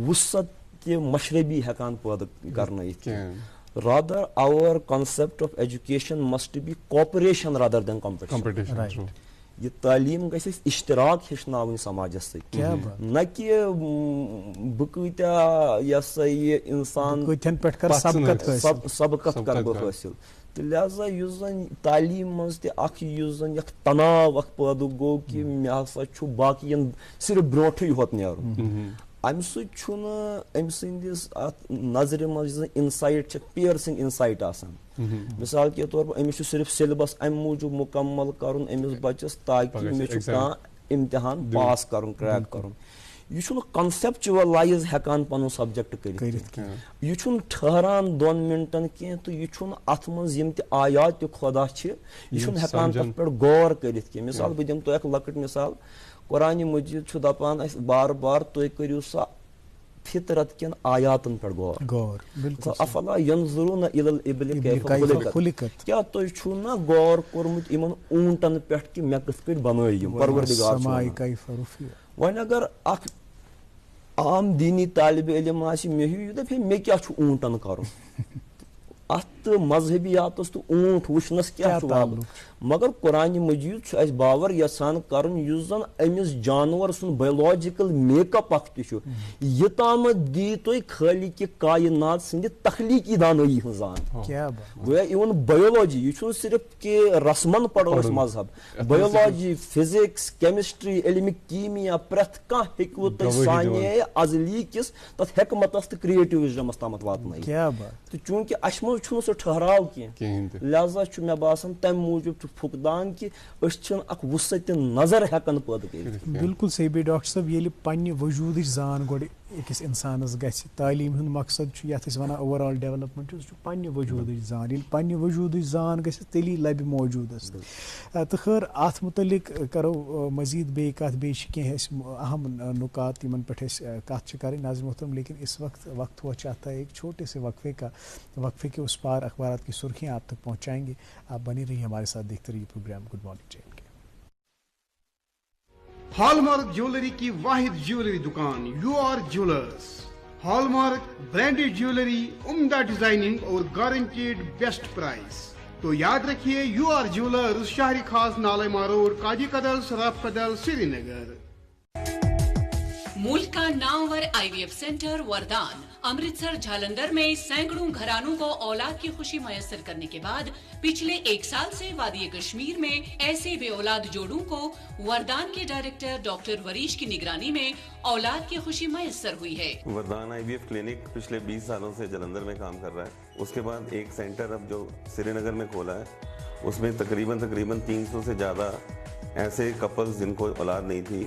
وُسعت تہِ مشربی ہٮ۪کان پٲدٕ کرنٲیِتھ کینٛہہ. Rather, our concept of education must be cooperation rather than competition. Right. یہ تعلیم گژھِ اَسہِ اشتراک ہیٚچھناوٕنۍ سماجس سۭتۍ, نہ کہ بہٕ کۭتیاہ یہِ ہسا یہِ انسان سبقت کرٕ بہٕ حٲصِل. تہٕ لہذا یُس زن تعلیٖم منٛز تہِ اکھ یُس زن یتھ تناو اکھ پٲدٕ گوٚو کہ مےٚ ہسا چھُ باقین صرف برونٛٹھٕے یوت نیرُن, امہِ سۭتۍ چھُنہٕ أمۍ سٕنٛدِس اتھ نظرِ منٛز یُس زن انسایٹ چھِ پیرسِنگ انسایٹ آسان. مثال کے طور پر أمِس چھُ صرف سیلبس امہِ موٗجوٗب مُکمل کرُن أمِس بچس تاکہِ مےٚ چھُ کانٛہہ امتحان پاس کرُن, کریک کرُن. یہِ چھُنہٕ کنسیپچوَلایز ہٮ۪کان پنُن سبجیکٹ کٔرِتھ, یہِ چھُنہٕ ٹھہران 2 مِنٹن کینٛہہ تہٕ یہِ چھُنہٕ اتھ منٛز یِم تہِ آیات تہِ خۄدا چھِ یہِ چھُنہٕ ہٮ۪کان تتھ پٮ۪ٹھ غور کٔرِتھ کینٛہہ. مثال بہٕ دِمہٕ تۄہہِ اکھ لۄکٕٹ مثال, قرآنِ مجیٖد چھُ دپان اسہِ بار بار تُہۍ کٔرِو سا فطرت کٮ۪ن آیاتن پٮ۪ٹھ غور. افلا ینظرون الی الابل کیف خلقت, کیٛاہ تُہۍ چھُو نہ غور کوٚرمُت یِمن اونٹن پٮ۪ٹھ کہ مےٚ کِتھ کٲٹھۍ بنٲے یِم پروردگار چھُ. وۄنۍ اگر اکھ عام دیٖنی طالبہِ علم آسہِ مےٚ ہیوٗ یہِ دپہِ ہے مےٚ کیٛاہ چھُ اونٹن کرُن, اتھ تہٕ مذہبیاتس تہٕ اونٹ وٕچھنس کیٛاہ چھُ وابسطہٕ, مگر قرآنِ مجیٖد چھُ اسہِ باور یژھان کرُن یُس زن أمِس جانور سُنٛد بایولوجِکل میک اپ اکھ تہِ چھُ یوٚتامتھ دی تُہۍ خٲلقِ کائنات سٕنٛدِ تخلیٖقی دانٲیی ہٕنٛز زان. گویا اِوٕن بایولوجی, یہِ چھُنہٕ صرف کہ رسمن پرو أسۍ مذہب, بایولوجی, فزکس, کیمسٹری, علمِ کیٖمیا, پرٛٮ۪تھ کانٛہہ ہیٚکوٕ تُہۍ سانہِ ازلی کِس تتھ حکمتس تہٕ کریٹوزمس تامتھ واتنٲیِتھ. تہٕ چوٗنٛکہِ اسہِ منٛز چھُنہٕ سُہ ٹھہراو کینٛہہ, لہذا چھُ مےٚ باسان تمہِ موٗجوٗب چھُ فقدان کہ أسۍ چھِنہٕ اکھ وُسعتِ نظر ہٮ۪کان پٲدٕ کٔرِتھ. بالکل صحیح بیٚیہِ ڈاکٹر صٲب ییٚلہِ پننہِ وجوٗدٕچ زان گۄڈٕ أکِس انسانس گژھِ, تعلیٖم ہُنٛد مقصد چھُ یتھ أسۍ ونان اوور آل ڈیولپمنٹ, سُہ چھُ پننہِ وجوٗدٕچ زان. ییٚلہِ پننہِ وجوٗدٕچ زان گژھِ تیٚلی لبہِ موجوٗدس. تہٕ خٲر اتھ متعلق کرو مزید بیٚیہِ کتھ, بیٚیہِ چھِ کینٛہہ اَسہِ اہم نکات یِمن پٮ۪ٹھ أسۍ کتھ چھِ کرٕنۍ ناظرین محترم, لیکن اس وقت ہوا چاہتا ہے ایک چھوٹے سے وقفے کے اس پار اخبارات کی سرخیاں آپ تک پہنچائیں گے. آپ بنی رہیے ہمارے ساتھ, دیکھتے رہیے programme good morning J and K. Hallmark jewellery کی واحد جیولری دکان U R jewellers. Hallmark branded jewellery, عمدہ ڈیزائننگ اور گارنٹیڈ بیسٹ پرائز. تو یاد رکھیے یو آر جیولرز, شہری خاص نالما روڈ, قاضی کدل, سراف کدل, سری نگر. ملک کا نامور IVF سینٹر وردان امرتسر جھالندر میں سینکڑوں گھرانوں کو اولاد کی خوشی میسر کرنے کے بعد پچھلے 1 سال سے وادی کشمیر میں ایسے بے اولاد جوڑوں کو وردان کے ڈائریکٹر ڈاکٹر وریش کی نگرانی میں اولاد کی خوشی میسر ہوئی ہے. وردان IVF کلینک پچھلے 20 سالوں سے جلندر میں کام کر رہا ہے. اس کے بعد ایک سینٹر اب جو سری نگر میں کھولا ہے, اس میں تقریباً 300 سے زیادہ ایسے کپلز جن کو اولاد نہیں تھی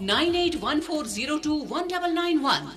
9814021991।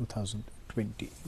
2020।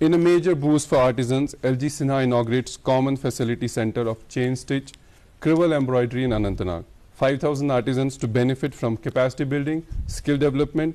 In a major boost for artisans, LG Sinha inaugurates common facility center of chain stitch, crivel embroidery in Anantnag. 5,000 artisans to benefit from capacity building, skill development,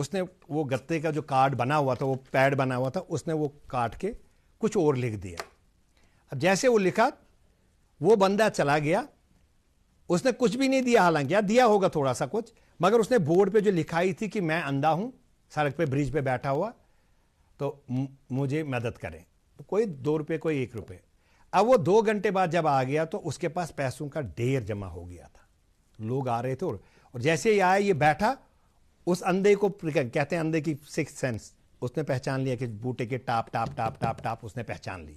اس نے وہ گتے کا جو کارڈ بنا ہوا تھا, وہ پیڈ بنا ہوا تھا, اس نے وہ کاٹ کے کچھ اور لکھ دیا. اب جیسے وہ لکھا وہ بندہ چلا گیا, اس نے کچھ بھی نہیں دیا, حالانکہ دیا ہوگا تھوڑا سا کچھ, مگر اس نے بورڈ پہ جو لکھائی تھی کہ میں اندھا ہوں, سڑک پہ برج پہ بیٹھا ہوا, تو مجھے مدد کریں, کوئی 2 روپے کوئی 1 روپے. اب وہ 2 گھنٹے بعد جب آ گیا تو اس کے پاس پیسوں کا ڈھیر جمع ہو گیا تھا, لوگ آ رہے تھے, اور جیسے یہ آیا یہ بیٹھا, اس اندھے کو کہتے ہیں اندھے کی 6th سینس, اس نے پہچان لیا کہ بوٹے کے top top top top top اس نے پہچان لی.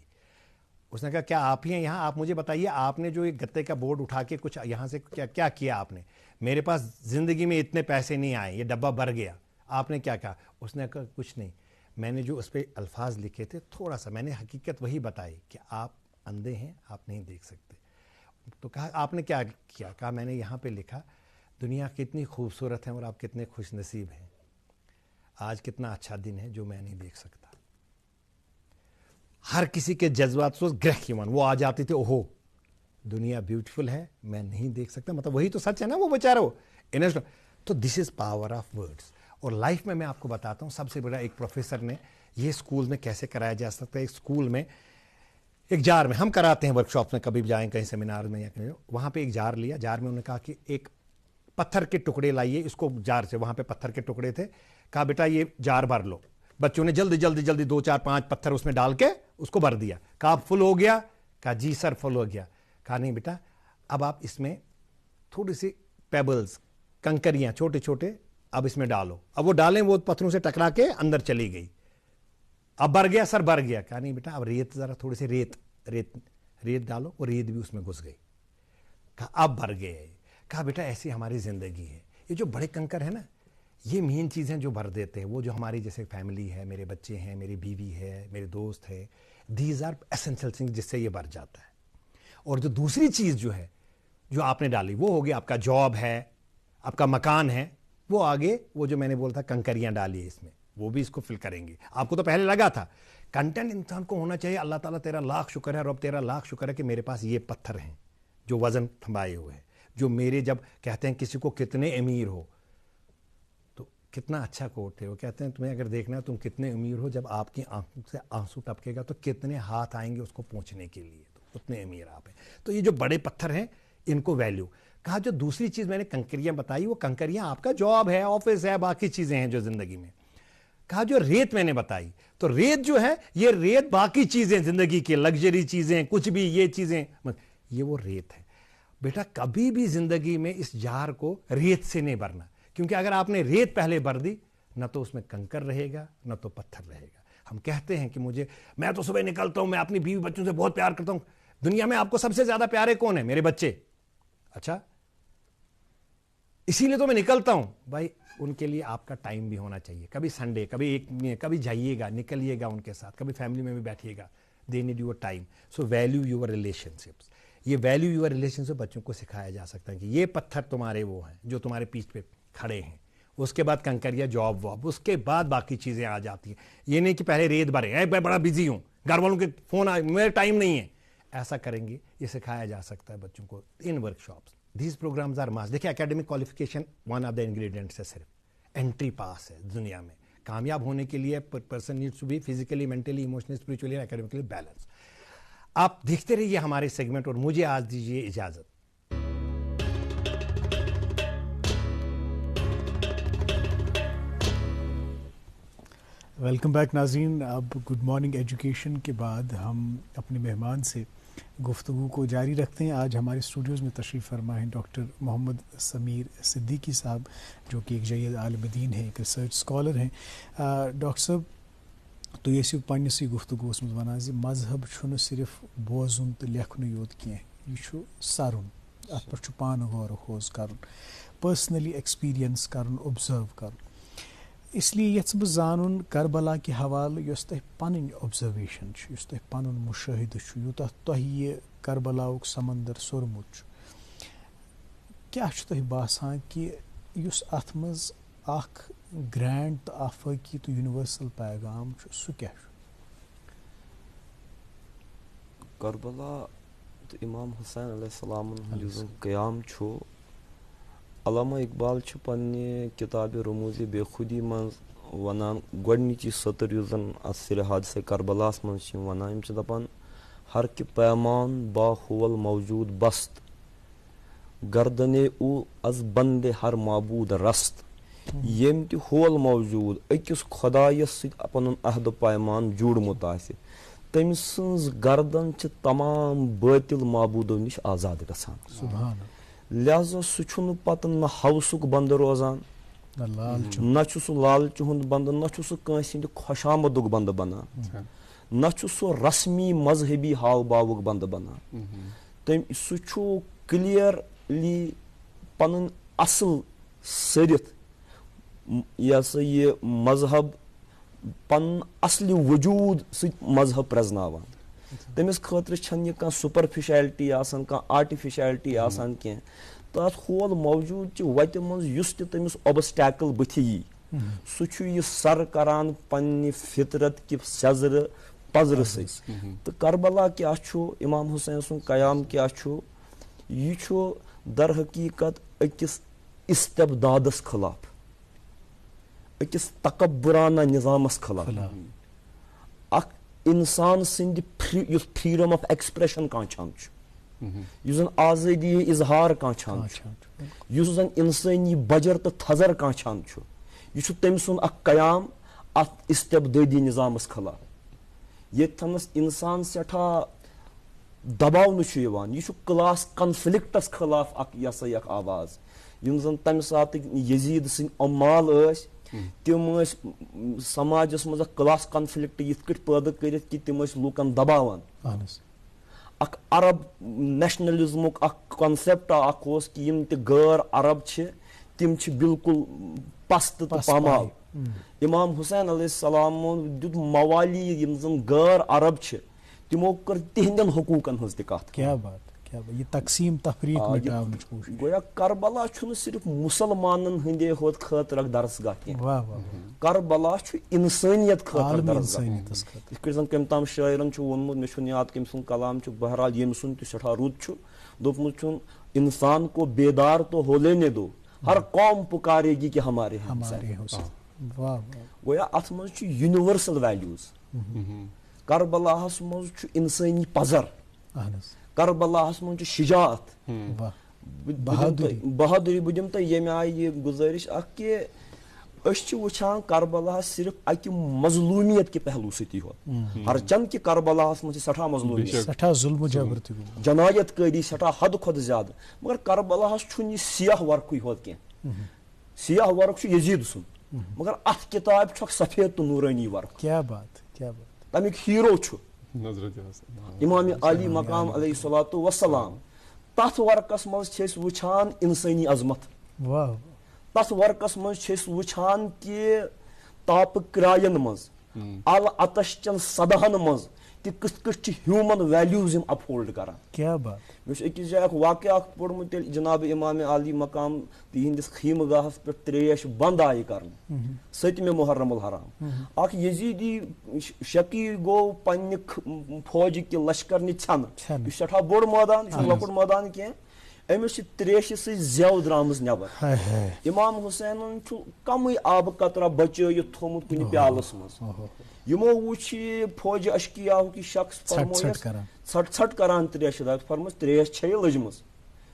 اس نے کہا کیا آپ ہی ہیں یہاں, آپ مجھے بتائیے آپ نے جو ایک گتے کا بورڈ اٹھا کے کچھ یہاں سے کیا کیا آپ نے, میرے پاس زندگی میں اتنے پیسے نہیں آئے, یہ ڈبہ بھر گیا, آپ نے کیا کہا. اس نے کہا کچھ نہیں, میں نے جو اس پہ الفاظ لکھے تھے تھوڑا سا, میں نے حقیقت وہی بتائی کہ آپ اندھے ہیں, آپ نہیں دیکھ سکتے. تو کہا آپ نے کیا کیا, کہا میں نے یہاں پہ لکھا دنیا کتنی خوبصورت ہے اور آپ کتنے خوش نصیب ہیں, آج کتنا اچھا دن ہے جو میں نہیں دیکھ سکتا. ہر کسی کے جذبات سے گرہ کی وہ آ جاتے تھے, اوہو دنیا بیوٹیفل ہے میں نہیں دیکھ سکتا, مطلب وہی تو سچ ہے نا وہ بیچارہ وہ. تو دس از پاور آف ورڈس. اور لائف میں آپ کو بتاتا ہوں سب سے بڑا, ایک پروفیسر نے یہ اسکول میں کیسے کرایا جا سکتا ہے. ایک اسکول میں ایک جار میں ہم کراتے ہیں ورک شاپس میں, کبھی جائیں کہیں سیمینار میں یا کہیں, وہاں پہ ایک جار لیا, جار میں انہوں نے کہا کہ ایک پتھر کے ٹکڑے لائیے, اس کو جار سے, وہاں پہ پتھر کے ٹکڑے تھے, کہا بیٹا یہ جار بھر لو. بچوں نے جلدی جلدی جلدی 2 4 5 پتھر اس میں ڈال کے اس کو بھر دیا. کہا فل ہو گیا, کہا جی سر فل ہو گیا. کہا نہیں بیٹا اب آپ اس میں تھوڑی سی پیبلز, کنکریاں چھوٹے چھوٹے اب اس میں ڈالو. اب وہ ڈالیں, وہ پتھروں سے ٹکرا کے اندر چلی گئی, اب بھر گیا سر بھر گیا. کہا نہیں بیٹا اب ریت, ذرا تھوڑی سی ریت ڈالو, وہ ریت بھی اس میں گھس گئی. کہا اب بھر گئے. کہا بیٹا ایسی ہماری زندگی ہے, یہ جو بڑے کنکر ہے نا, یہ مین چیزیں جو بھر دیتے ہیں, وہ جو ہماری جیسے فیملی ہے, میرے بچے ہیں, میری بیوی ہے, میرے دوست ہے, دیز آر ایسنشل تھنگز جس سے یہ بھر جاتا ہے. اور جو دوسری چیز جو ہے جو آپ نے ڈالی وہ ہو گیا آپ کا جاب ہے, آپ کا مکان ہے, وہ آگے وہ جو میں نے بولا تھا کنکریاں ڈالی اس میں, وہ بھی اس کو فل کریں گے. آپ کو تو پہلے لگا تھا کنٹینٹ انسان کو ہونا چاہیے, اللہ تعالیٰ تیرا لاکھ شکر ہے, رب تیرا لاکھ شکر ہے کہ میرے پاس یہ پتھر ہیں جو وزن تھمائے ہوئے ہیں, جو میرے, جب کہتے ہیں کسی کو کتنے امیر ہو, تو کتنا اچھا کوٹ ہے, وہ کہتے ہیں تمہیں اگر دیکھنا ہے تم کتنے امیر ہو, جب آپ کی آنکھوں سے آنسو ٹپکے گا تو کتنے ہاتھ آئیں گے اس کو پہنچنے کے لیے, تو اتنے امیر آپ ہیں. تو یہ جو بڑے پتھر ہیں ان کو ویلیو. کہا جو دوسری چیز میں نے کنکریاں بتائی, وہ کنکریاں آپ کا جاب ہے, آفس ہے, باقی چیزیں ہیں جو زندگی میں. کہا جو ریت میں نے بتائی, تو ریت جو ہے یہ ریت باقی چیزیں زندگی کی, لگژری چیزیں, کچھ بھی یہ چیزیں, یہ وہ ریت ہے. بیٹا کبھی بھی زندگی میں اس جار کو ریت سے نہیں بھرنا, کیونکہ اگر آپ نے ریت پہلے بھر دی نہ تو اس میں کنکر رہے گا نہ تو پتھر رہے گا. ہم کہتے ہیں کہ میں تو صبح نکلتا ہوں, میں اپنی بیوی بچوں سے بہت پیار کرتا ہوں. دنیا میں آپ کو سب سے زیادہ پیارے کون ہیں؟ میرے بچے. اچھا اسی لیے تو میں نکلتا ہوں. بھائی ان کے لیے آپ کا ٹائم بھی ہونا چاہیے, کبھی سنڈے, کبھی جائیے گا, نکلیے گا ان کے ساتھ, کبھی فیملی میں بھی بیٹھیے گا. They need your time. So value your relationships. یہ ویلیو یور ریلیشن شپ بچوں کو سکھایا جا سکتا ہے کہ یہ پتھر تمہارے وہ ہیں جو تمہارے پیٹھ پہ کھڑے ہیں. اس کے بعد کنکریا, جاب واب, اس کے بعد باقی چیزیں آ جاتی ہیں. یہ نہیں کہ پہلے ریت بھرے, میں بڑا بزی ہوں, گھر والوں کے فون آئے, میرے ٹائم نہیں ہے. ایسا کریں گے, یہ سکھایا جا سکتا ہے بچوں کو ان workshops. These programmes are must. دیکھیں academic qualification one of the ingredients ہے, صرف انٹری پاس ہے دنیا میں. کامیاب ہونے کے لیے person needs to be physically, mentally, emotionally, spiritually and academically balance. آپ دیکھتے رہیے ہمارے سیگمنٹ, اور مجھے آج دیجیے اجازت. ویلکم بیک ناظرین. اب گڈ مارننگ ایجوکیشن کے بعد ہم اپنے مہمان سے گفتگو کو جاری رکھتے ہیں. آج ہمارے اسٹوڈیوز میں تشریف فرما ہیں ڈاکٹر محمد سمیر صدیقی صاحب, جو کہ ایک جید عالم دین ہیں, ایک ریسرچ اسکالر ہیں. ڈاکٹر صاحب تُہۍ ٲسِو پنٛنِسٕے گفتگوٗوَس منٛز وَنان زِ مذہب چھُنہٕ صرف بوزُن تہٕ لیکھنُے یوت کینٛہہ, یہِ چھُ سَرُن, اَتھ پٮ۪ٹھ چھُ پانہٕ غور و خوض کَرُن, پٔرسنٔلی ایٚکسپیٖریَنس کَرُن, اوٚبزٲرو کَرُن. اس لیے یژھٕ بہٕ زانُن کربلا کہِ حوالہٕ یۄس تۄہہِ پنٕنۍ اوٚبزرویشن چھِ, یُس تۄہہِ پنُن مُشٲہِدٕ چھُ, یوٗتاہ تۄہہِ یہِ کربلاہُک سمندر سورمُت چھُ, کیٛاہ چھُ تۄہہِ باسان کہِ یُس اَتھ منٛز اکھ گرینڈ تہٕ آفٲقی تہٕ یونیورسل پیغام چھُ سُہ کیٛاہ چھُ؟ کربلا تہٕ امام حسین علیہ السلامن ہُنٛد یُس زن قیام چھُ, علامہ اقبال چھُ پننہِ کِتابہِ رموٗزِ بے خودی منٛز وَنان گۄڈنِچی سطر یُس زَن اَتھ سِرِ حادثے کربلاہَس منٛز چھِ یِم وَنان یِم چھِ دَپان ہر کہ پیمان با ہول موجود بست گردنے او از بندے ہر معبود رست ییٚمہِ تہِ ہول موجوٗد أکِس خۄدایَس سۭتۍ پَنُن عہدٕ پیمان جوٗڑمُت آسہِ تٔمۍ سٕنٛز گردن چھِ تمام بٲطِل معبوٗدو نِش آزاد گژھان لہذا سُہ چھُنہٕ پتہٕ نہ ہوسُک بنٛدٕ روزان نہ چھُ سُہ لالچہِ ہُنٛد بنٛدٕ نہ چھُ سُہ کٲنٛسہِ ہٕنٛدِ خۄشامدُک بنٛدٕ بنان نہ چھُ سُہ رسمی مذہبی ہاو باوُک بنٛدٕ بنان سُہ چھُ کلیرلی پنُن اصل سٔرِتھ یہِ ہسا یہِ مذہب پنُن اصلہِ وجوٗد سۭتۍ مذہب پرٛزناوان تٔمِس خٲطرٕ چھنہٕ یہِ کانٛہہ سُپرفِشیلٹی آسان کانٛہہ آرٹِفِشیلٹی آسان کینٛہہ تتھ ہول موجوٗد چہِ وتہِ منٛز یُس تہِ تٔمِس اوبسٹیکل بٕتھِ یی سُہ چھُ یہِ سر کران پننہِ فطرت کہِ سیزرٕ پزرٕ سۭتۍ تہٕ کربلا کیاہ چھُ امام حُسین سُنٛد قیام کیاہ چھُ یہِ چھُ در حقیٖقت أکِس استبدادس خٕلاف أکِس تکبرانہ نظامس خٕلاف اکھ انسان سٕنٛدِ یُس فریڈم آف ایکسپریشن کانٛہہ چھان چھُ یُس زن آزٲدی اظہار کانٛہہ چھان چھُ یُس زن انسٲنی بجر تہٕ تھزر کانٛہہ چھان چھُ یہِ چھُ تٔمۍ سُنٛد اکھ قیام اتھ استبدٲدی نظامس خٕلاف ییٚتھنس انسان سٮ۪ٹھاہ دباونہٕ چھُ یِوان یہِ چھُ کلاس کنفلکٹس خٕلاف اکھ یہِ ہسا یہِ اکھ آواز یِم زن تمہِ ساتٕکۍ یزیٖد سٕنٛدۍ عمال ٲسۍ تِم ٲسۍ سماجس منٛز اکھ کلاس کنفلکٹ یِتھ کٲٹھۍ پٲدٕ کٔرِتھ کہِ تِم ٲسۍ لوٗکن دباوان اکھ عرب نیشنلزمُک اکھ کانسیپٹ اکھ اوس کہِ یِم تہِ غٲر عرب چھِ تِم چھِ بالکُل پستہٕ تہٕ پامال امام حُسین علیہ السلامو دیُت موالی یِم زن غٲر عرب چھِ تِمو کٔر تِہنٛدٮ۪ن حقوٗقن ہٕنٛز تہِ کتھ گویا کربلا چھُنہٕ صرف مُسلمانن ہٕنٛدے ہوت خٲطرٕ اکھ درسگاہ کینٛہہ کربلا چھُ انسٲنیت خٲطرٕ درسگاہ یِتھ کٔٹھۍ زن کٔمۍ تام شٲعرن چھُ ووٚنمُت مےٚ چھُنہٕ یاد کٔمۍ سُنٛد کلام چھُ بہرحال ییٚمہِ سُنٛد تہِ سٮ۪ٹھاہ رُت چھُ دوٚپمُت چھُن انسان کو بیدار تو ہونے دو ہر قوم پُکارے گی کہ ہمارے گویا اتھ منٛز چھُ یونیورسل ویلیوٗز کربلاہس منٛز چھُ انسٲنی پزر کربلاہس منٛز چھُ شجاعت بہادری بہٕ دِمہٕ تۄہہِ ییٚمہِ آیہِ یہِ گُزٲرِش اکھ کہِ أسۍ چھِ وٕچھان کربلاہس صرف اکہِ مظلوٗمیت کہِ پہلوٗ سۭتی یوت ہرچند کہِ کربلاہس منٛز چھِ سٮ۪ٹھاہ مظلوٗمیت جنایت کٲری سٮ۪ٹھاہ حدٕ کھۄتہٕ زیادٕ مگر کربلاہس چھُنہٕ یہِ سیاہ ورقٕے ہوت کینٛہہ سیاہ ورق چھُ یزیٖد سُنٛد مگر اتھ کِتابہِ چھُ اکھ سفید تہٕ نوٗرٲنی ورق تمیُک ہیٖرو چھُ امام علی مقام علیہ الصلاۃ وسلام تتھ ورقس منٛز چھِ أسۍ وٕچھان انسٲنی عظمت تتھ ورقس منٛز چھِ أسۍ وٕچھان کہِ تاپہٕ کرایَن منٛز العطش چٮ۪ن سداہن منٛز تہِ کِتھ کٔٹھۍ چھِ ہیوٗمن ویلیوٗز یِم اپہولڈ کران مےٚ چھُ أکِس جایہِ اکھ واقعہ اکھ پوٚرمُت ییٚلہِ جناب امام علی مقام تِہنٛدِس خیٖمہٕ گاہس پٮ۪ٹھ تریش بنٛد آیہِ کرنہٕ سٔتمہِ محرم الحرام اکھ یزیٖدی شقی گوٚو پننہِ فوجہِ لشکر نہِ ژھٮ۪نہٕ یہِ چھُ سٮ۪ٹھاہ بوٚڑ مٲدان یہِ چھُنہٕ لۄکُٹ مٲدان کینٛہہ أمِس چھِ تریشہِ سۭتۍ زٮ۪و درٛامٕژ نٮ۪بر امام حُسینن چھُ کمٕے آبہٕ قطرہ بچٲیِتھ تھوٚمُت کُنہِ پیالس منٛز یِمو وٕچھ یہِ فوجہِ اشکیاہُک یہِ شخص فرمویس ژھٹ ژھٹ کران تریشہِ دگ فرمٲیس تریش چھےٚ یہِ لٔجمٕژ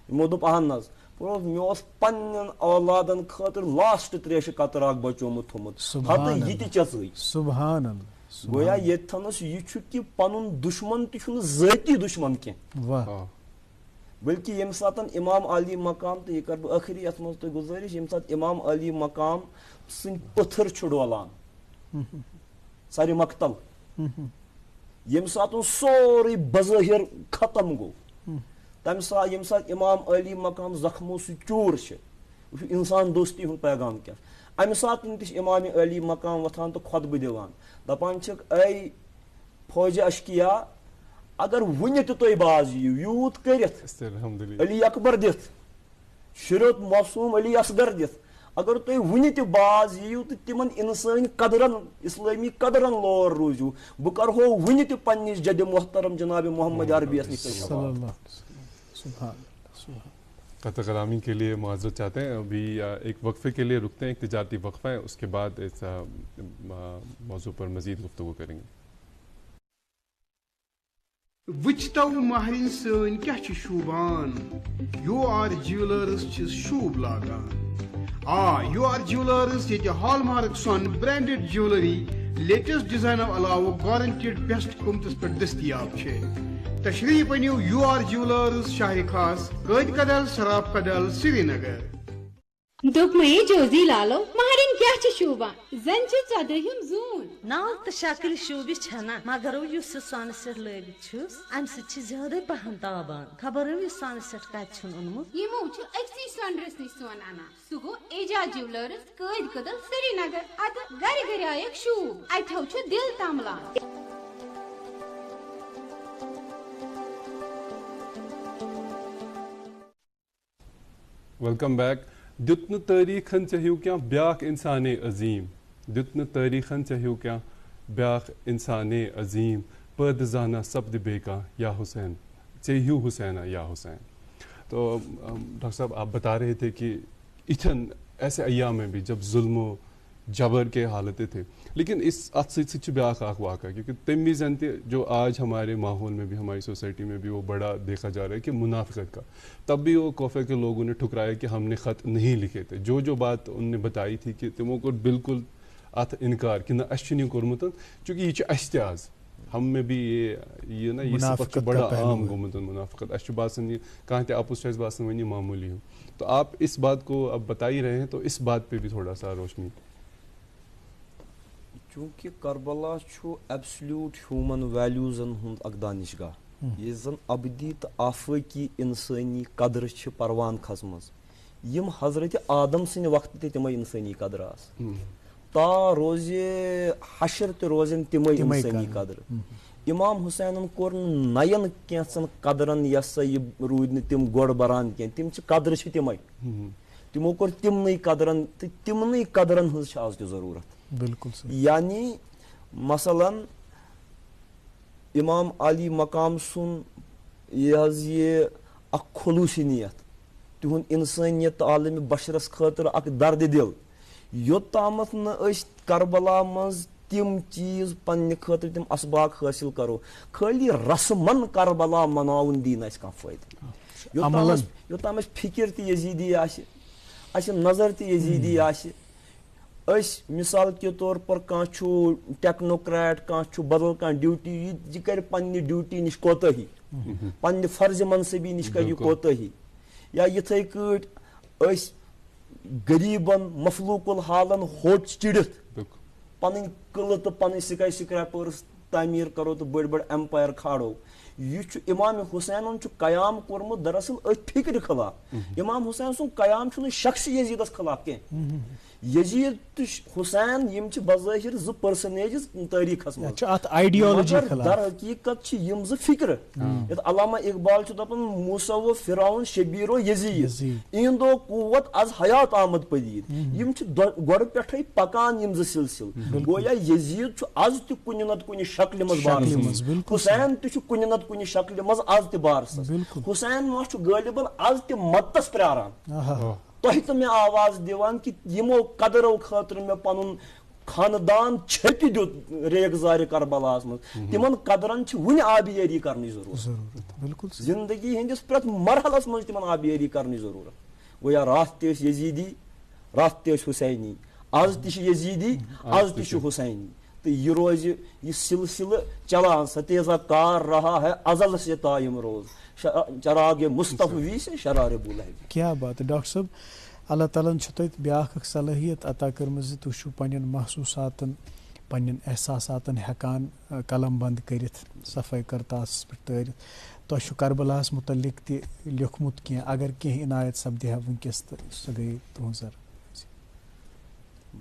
یِمو دوٚپ اہن حظ مےٚ اوس پننٮ۪ن اولادن خٲطرٕ لاسٹ تریشہِ قطرٕ اکھ بچومُت تھوٚمُت ہتہٕ یہِ تہِ چٮ۪ژٕے گویا ییٚتھنس یہِ چھُ کہِ پنُن دُشمن تہِ چھُنہٕ ذٲتی دُشمن کینٛہہ بلکہِ ییٚمہِ ساتہٕ امام علی مقام تہٕ یہِ کرٕ بہٕ ٲخری یتھ منٛز تۄہہِ گُزٲرِش ییٚمہِ ساتہٕ امام علی مقام سٕنٛدۍ پٔتھٕر چھُ ڈولان سارِ مقتل ییٚمہِ ساتہٕ سورُے بظٲہِر ختم گوٚو تمہِ ساتہٕ ییٚمہِ ساتہٕ امام علی مقام زخمو سۭتۍ چوٗر چھِ یہِ چھُ انسان دوستی ہُنٛد پیغام کیٛاہ امہِ ساتہٕ تہِ چھِ امام علی مقام وۄتھان تہٕ خۄطبہٕ دِوان دپان چھِکھ اے فوجہِ اشکیا اگر وُنہِ تہِ تُہۍ باز یِیِو یوٗت کٔرِتھ علی اکبر دِتھ شُرت معصوٗم علی اصغر دِتھ اگر تُہۍ وُنہِ تہِ باز یِیِو تہٕ تِمن انسٲنی قدرن اسلٲمی قدرن لور روٗزِو بہٕ کرہو وُنہِ تہِ پننِس جدِ محترم جناب محمد عربی یس نِش قطع کلامی کے لیے معذرت چاہتے ہیں. ابھی ایک وقفے کے لیے رکتے ہیں, ایک تجارتی وقفہ ہے, اس کے بعد اس موضوع پر مزید گفتگو کریں گے. وچتو مہرین سن کیا شوبان, یو آر جیولرز شوب لاگان. یو آر جیولرز یہ ہال مارک سون برانڈڈ جیولری لیٹسٹ ڈیزائن علاوہ گارنٹیڈ بیسٹ قیمتس پہ دستیاب ہے. تشریف انیو یو آر جیولرز شاہ خاص, قید کدل, سراب کدل, سری نگر. دوپمے جوزی لالو مہرین کیا شوبان زن ژدہم زون ناو تو شکل شوبہ چھنا مگر اس سانہ سٹ لگت چھس ام سی زیادہ پہن تابان. خبر اس سانہ سٹ کت اونمت یمو اکسی سونرس نش سون انا سہ گو اعجاز جیولرس قید کدل سری نگر. ات گر گر آیک شوب اتو دل تملان. Welcome back. دیت تاریخن چاہیو کیا بیاق انسان عظیم, دیت تاریخن چاہیو کیا بیاق انسان عظیم, پد زانا سپد بیکا یا حسین, چاہیو حسینہ یا حسین. تو ڈاکٹر صاحب آپ بتا رہے تھے کہ اتن ایسے ایام میں بھی جب ظلم و جبر کے حالتیں تھے, لیکن اس ات سے بیاق اخ واقعہ, کیونکہ تم وزن جو آج ہمارے ماحول میں بھی, ہماری سوسائٹی میں بھی وہ بڑا دیکھا جا رہا ہے کہ منافقت کا. تب بھی وہ کوفے کے لوگوں نے ٹھکرایا کہ ہم نے خط نہیں لکھے تھے. جو بات ان نے بتائی تھی کہ تمو کو بالکل ات انکار کہ نہ اچھی کورمت, چونکہ یہ اس آز ہم میں بھی یہ نا یہ صفت بڑا عام گومت منافقت. اس باسان یہ کہاں تہ اپز باسان ونی معمولی ہوں. تو آپ اس بات کو اب بتا ہی رہے ہیں, تو اس بات پہ بھی تھوڑا سا روشنی. چونکہ کربلا ایبسلیوٹ ہیومن ویلیوزن ہند اک دانشگاہ, یہ زن ابدی تو آفاقی انسانی قدر پروان کھسم, یم حضرت آدم سند وقت تم انسانی قدر آس, تا روز حشر تہ روزن تم انسانی قدر. امام حسین کور نین کینچن قدرن یہ سا یہ رود تم گوڑ بران کی, تم قدر تمے, تمو کور تمن قدرن تو تمن قدرن ہز آز تہ ضرورت. بالکل. یعنی مثلا امام علی مقام سن یہ اک خلوصی نیت, تہند انسانیت عالم بشرس خاطر اک درد دل, یوتامت نس کربلا مز تم چیز پنہ خاطر تم اسباق حاصل کرو, خالی رسمن کربلا مناون دین اس کان فائدہ. یوتام فکر تہ یزیدی اس نظر تہ یزیدی آس, مثال کے طور پر کان ٹیکنوکریٹ, کان بدل کان ڈیوٹی, یہ کر پنہ ڈیوٹی نش کوتاہی, پنہ فرض منصبی نش کر کوتاہی. یا یتھے کٹ غریبن مفلوق الحالن ہوٹ چڑت پن قلعہ تو پن سکائی سکریپرس تعمیر کرو تو بڑ بڑ ایمپائر کھاڑو. یہ امام حسین قیام کورمت دراصل ات فکر خلاف. امام حسین سن قیام شخص یزیدس خلاف کی, یزید تو حسین یم بظاہر ز پرسنیجز تاریخس مگر در حقیقت یم ز فکر. علامہ اقبال دپان موسیٰ و فرعون شبیر و یزید ایندو قوت از حیات آمد پدید. یم گوڑ پٹھے پکان یم ز سلسل, گویا یزید از تہ کن نت کن شکل مز بارس, حسین تہ کن نت کن شکل مز از تہ بارس. حسین ما غالباً از تہ متس پراران تہ تو میں آواز دیوان کہ یمو قدرو خاطر میں پنن خاندان چھپ دیت ریگزار کربلاس مز, تمن قدرن ون آبیاری کرنی ضرورت. بالکل زندگی ہندس پریت مرحلس مز تمن آبیاری کرنی ضرورت. گویا رات تہ یزیدی, رات تہ حسینی, آز تہ یزیدی, آز تہ حسینی. تو یہ روز یہ سلسلہ چلان, ستیزہ کار رہا ہے ازل سے تایم روز, چراغ مصطفی سے شرار بولہب. کیا بات ہے ڈاکٹر صاحب, اللہ تعالیٰ تہ بیاکھ صلاحیت عطا کرمز تھی پنن محسوسات پنن احساسات ہیکان قلم بند کرت صفائی کرتاس پہ تارت. تہ کربلاس متعلق تہ لیکھمت کی, اگر کی عنایت سپدہ ونکس تو سہ گئی تہذ سر.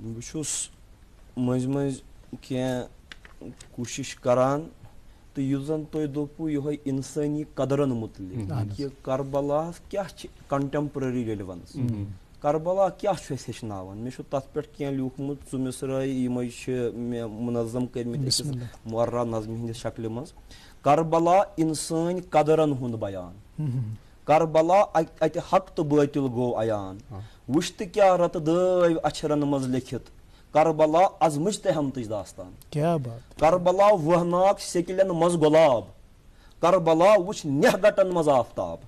بہس مز مز کی کوشش کران تو یہ زن تھی دپو یہ انسانی قدرن متعلق کہ کربلا کیا کنٹمپرری ریلیونس, کربلا کیا ہیچنان. مے تر پہ کی لیوکھمت ژٕ مصرائے یم مے منظم کرمت مورہ نظم ہندس شکل مز. کربلا انسانی قدرن ہند بیان, کربلا اتہ حق تو باطل گو عیان وشت کیا رت دٲو اچھرن مز لیکھت کربلا عزمچ تہ ہمتچ داستان کیا بات کربلا وہناک سیکلن مز گلاب کربلا وچ نہ گٹن مز آفتاب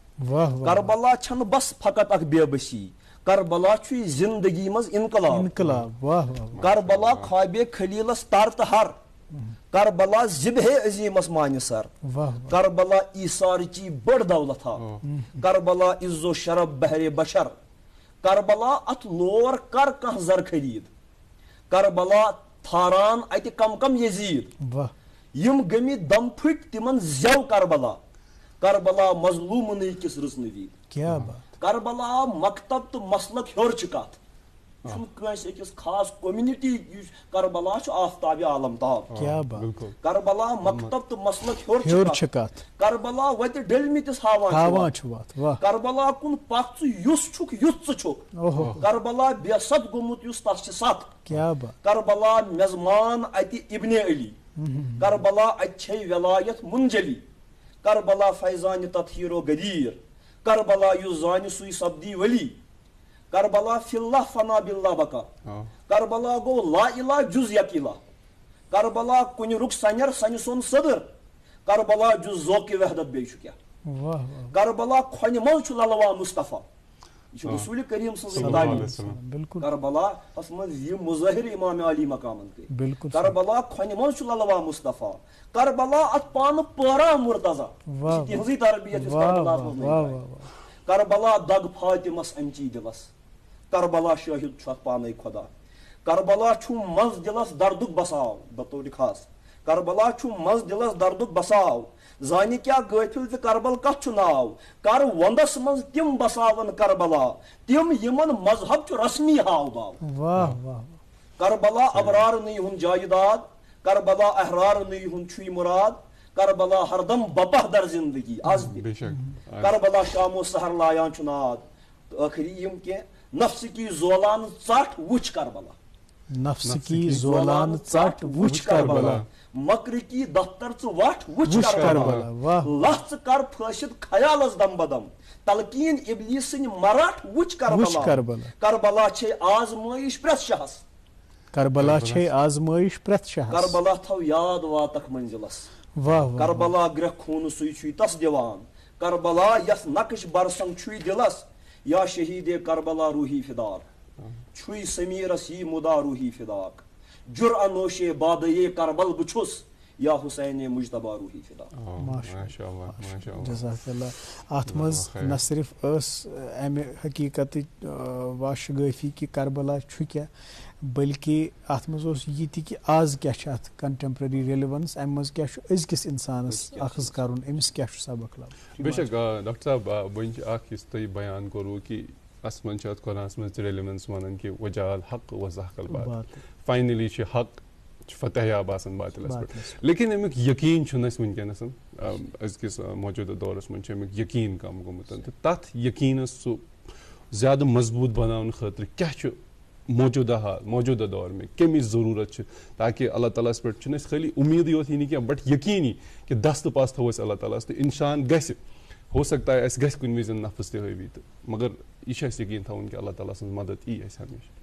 کربلا چھن بس فقط اک بے بسی کربلا چھ زندگی مز انقلاب کربلا خواب خلیلس تر تہ ہر کربلا ذبح عظیمس مان سر کربلا ایثار چی بڑ دولت ہا کربلا عز و شرف بہر بشر کربلا ات لور کر کان زر خرید کربلا تھاران ات کم کم یزید یم گمی دم پھٹ تمن زیو کربلا کربلا مظلوم کس رسنوید کیا بات کربلا مکتب تو مسلک ہور چکات چھن کس اکس خاص کمیونٹی کربلا چھ آفتاب عالم تاب کیا بات کربلا مکتب تو مسلک ہور چکات کربلا وت ڈلمتس ہاوان چھ کربلا کن پخ یس چھک یس چھک کربلا بے صد گومت یس تس چھ ست کیا بات کربلا میزمان ات ابن علی کربلا ات ولایت منجلی کربلا فیضان تطہیر و غدیر کربلا یس زان سوی سبدی ولی کربلا فی اللہ فنا باللہ بقا کربلا گو لا الہ جز یک الہ کربلا کن رخ سنر سن سون صدر کربلا جز ذوق وحدت بے کیا کربلا کھن مل چھ للوا مصطفیٰ یہ رسول کریم صلی اللہ علیہ وسلم کربلا اس مز یہ مظاہر امام علی مقامن کے کربلا کھن مل چھ للوا مصطفیٰ کربلا ات پان پورا مرتضی تہذی تربیت کربلا دگ فاطمس امچی دلس کربلا شاہد چھ پانے خدا کربلا چھ مز دلس دردک بساو بطور خاص کربلا چھ مز دلس دردک بساو زانی کیا غافل تہ کربل کت چھ ناو کر وندس مز تم بساون کربلا تم یمن مذہب چھ رسمی ہاو باو واہ واہ کربلا ابرار نی ہن جائیداد کربلا احرار نی ہن چھ مراد کربلا ہردم بپہ در زندگی آز کربلا شام و سحر لایان چھ ناد آخری یم کہ نفس کی زولان ژٹ وچ کربلا نفس کی زولان ژٹ وچ کربلا مکر کی دفتر ژ وٹ وچ کربلا لحظ کر پھٲشِتھ خیالس دم بدم تلقین ابلیس سن مرٹ وچ کربلا کربلا چھے آزمائش پرٛٮ۪تھ شہس کربلا چھے آزمائش پرٛٮ۪تھ شہس کربلا تھو یاد واتک منزلس کربلا گرہ خون سُے چھُے تس دِوان کربلا یس نقش برسنگ چھُے دلس یا شہید کربلا روحی فداک چھُے سمیرس یہ مدا روحی فداک جر انوش بادے کربل بچھس یا حسین مجتبہ روحی فداک جزاک اللہ ات مز نہ صرف اس امہ حقیقت واشگٲفی کہ کربلا چھُ کیا بلکہ ات مز یہ تہ کہ آز کیا ات کنٹمپرری ریلیونس ام مز کیا ازکس انسانس اخذ کرن امس کیا سبق لب بے شک ڈاکٹر صاحب ون اخ اس تہ بیان کرو کہ اس من چھ قرآنس مز ریلیونس ونان کہ وجال حق و زحق الباطل فائنلی چھ حق فتح یاب آسان باطلس پہ لیکن امیک یقین چھُنہٕ اَسہِ وٕنکیٚنس أزکِس موجوٗدہ دورس منٛز چھُ امیُک یقین کم گوٚمُت تہٕ تتھ یقیٖنس سُہ زیادٕ مضبوٗط بناونہٕ خٲطرٕ کیاہ چھُ موجوٗدہ دور میں کمِچ ضروٗرت چھِ تاکہِ اللہ تعالیٰ ہس پٮ۪ٹھ چھُنہٕ اَسہِ خٲلی اُمیٖدٕے یوت یی نہٕ کینٛہہ بٹ یقیٖنی کہِ دستہٕ پاس تھوو أسۍ اللہ تعالیٰ ہس تہٕ اِنسان گژھِ ہو سکتا ہے اَسہِ گژھِ کُنہِ وِزِ نفس تہِ ہٲوی تہٕ مگر یہِ چھُ اَسہِ یقیٖن تھاوُن کہِ اللہ تعالیٰ سٕنٛز مدد یی اَسہِ ہمیشہ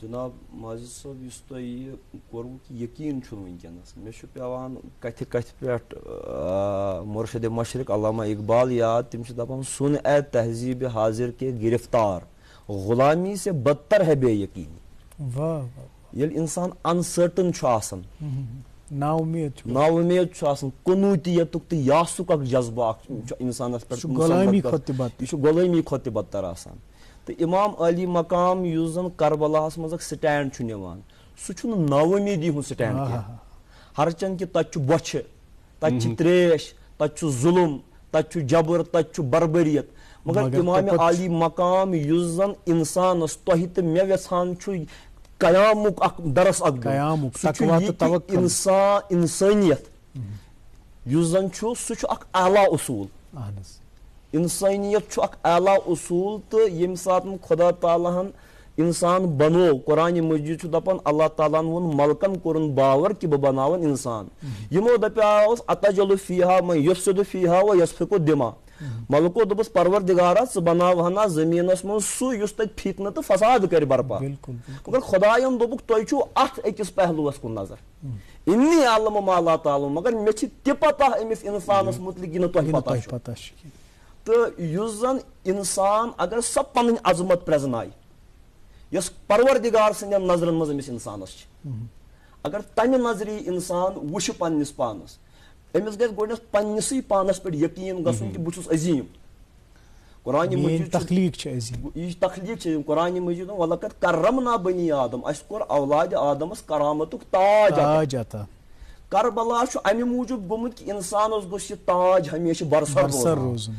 جناب ماجد صٲب یُس تۄہہِ یہِ کوٚروٕ کہِ یقیٖن چھُنہٕ وٕنکیٚنس مےٚ چھُ پیٚوان کتھِ پٮ۪ٹھ مُرشِدِ مشرق علامہ اقبال یاد تِم چھِ دپان سُن اے تہذیب حاضر کے گرفتار غلامی سے بدتر ہے بے یقینی ییٚلہِ انسان انسرٹن چھُ آسان نا اُمید چھُ آسان قنوٗتیتُک تہٕ یاسُک اکھ جذبہٕ اکھ چھُ انسانس پٮ۪ٹھ یہِ چھُ غلٲمی کھۄتہٕ تہِ بدتر آسان تہٕ امام علی مقام یُس زن کربلاہس منٛز اکھ سٹینڈ چھُ نِوان سُہ چھُنہٕ نا اُمیدی ہُنٛد سٹینڈ کینٛہہ ہرچند کہِ تتہِ چھُ بۄچھِ تتہِ چھِ تریش تتہِ چھُ ظُلم تتہِ چھُ جبر تتہِ چھُ بربریت مگر امام علی مقام یُس زن انسانس تۄہہِ تہٕ مےٚ یژھان چھُ قیامُک اکھ درس اکھ سُہ چھُ یہِ کہِ انسٲنیت یُس زن چھُ سُہ چھُ اکھ اعلیٰ اصوٗل انسٲنیت چھُ اکھ اعلیٰ اصوٗل تہٕ ییٚمہِ ساتہٕ خدا تعالیٰ ہن انسان بنوو قرآنِ مجیٖد چھُ دپان اللہ تعالیٰ ہن ووٚن ملکن کوٚرُن باور کہِ بہٕ بناون انسان یِمو دپیاوُس اتجلُ فیٖہا من یفسدُ فیٖہا و یسفکُ الدماء ملکو دبس پروردگارا ژٕ بناوہنا زمینس من سُہ یُس تتہِ فتنہٕ تہٕ فساد کرِ برپا مگر خداین دوٚپُکھ تۄہہِ چھُو اتھ أکِس پہلوس کُن نظر انی عالم ما لا تعلم مگر مےٚ چھِ تہِ پتہ أمِس انسانس متعلق یہِ نہٕ تۄہہِ پتہ چھُ تہٕ یُس زن انسان اگر سۄ پنٕنۍ عظمت پرٛزنایہِ یۄس پروردگار سٕنٛدٮ۪ن نظرن منٛز أمِس انسانس چھِ اگر تمہِ نظرِ انسان وٕچھِ پننِس پانس أمِس گژھِ گۄڈنٮ۪تھ پننِسٕے پانس پٮ۪ٹھ یقیٖن گژھُن کہِ بہٕ چھُس عظیٖم قرآنہِ مجیٖد تخلیٖق چھِ عظیٖم یہِ تخلیٖق چھِ قرآنہِ مجیٖد وَلَقَدْ کَرَّمْنَا بَنِی آدم اَسہِ کوٚر اولادِ آدمس کرامتُک تاج عطا کربلا چھُ امہِ موٗجوٗب گوٚمُت کہِ انسانس گوٚژھ یہِ تاج ہمیشہِ برسر روزُن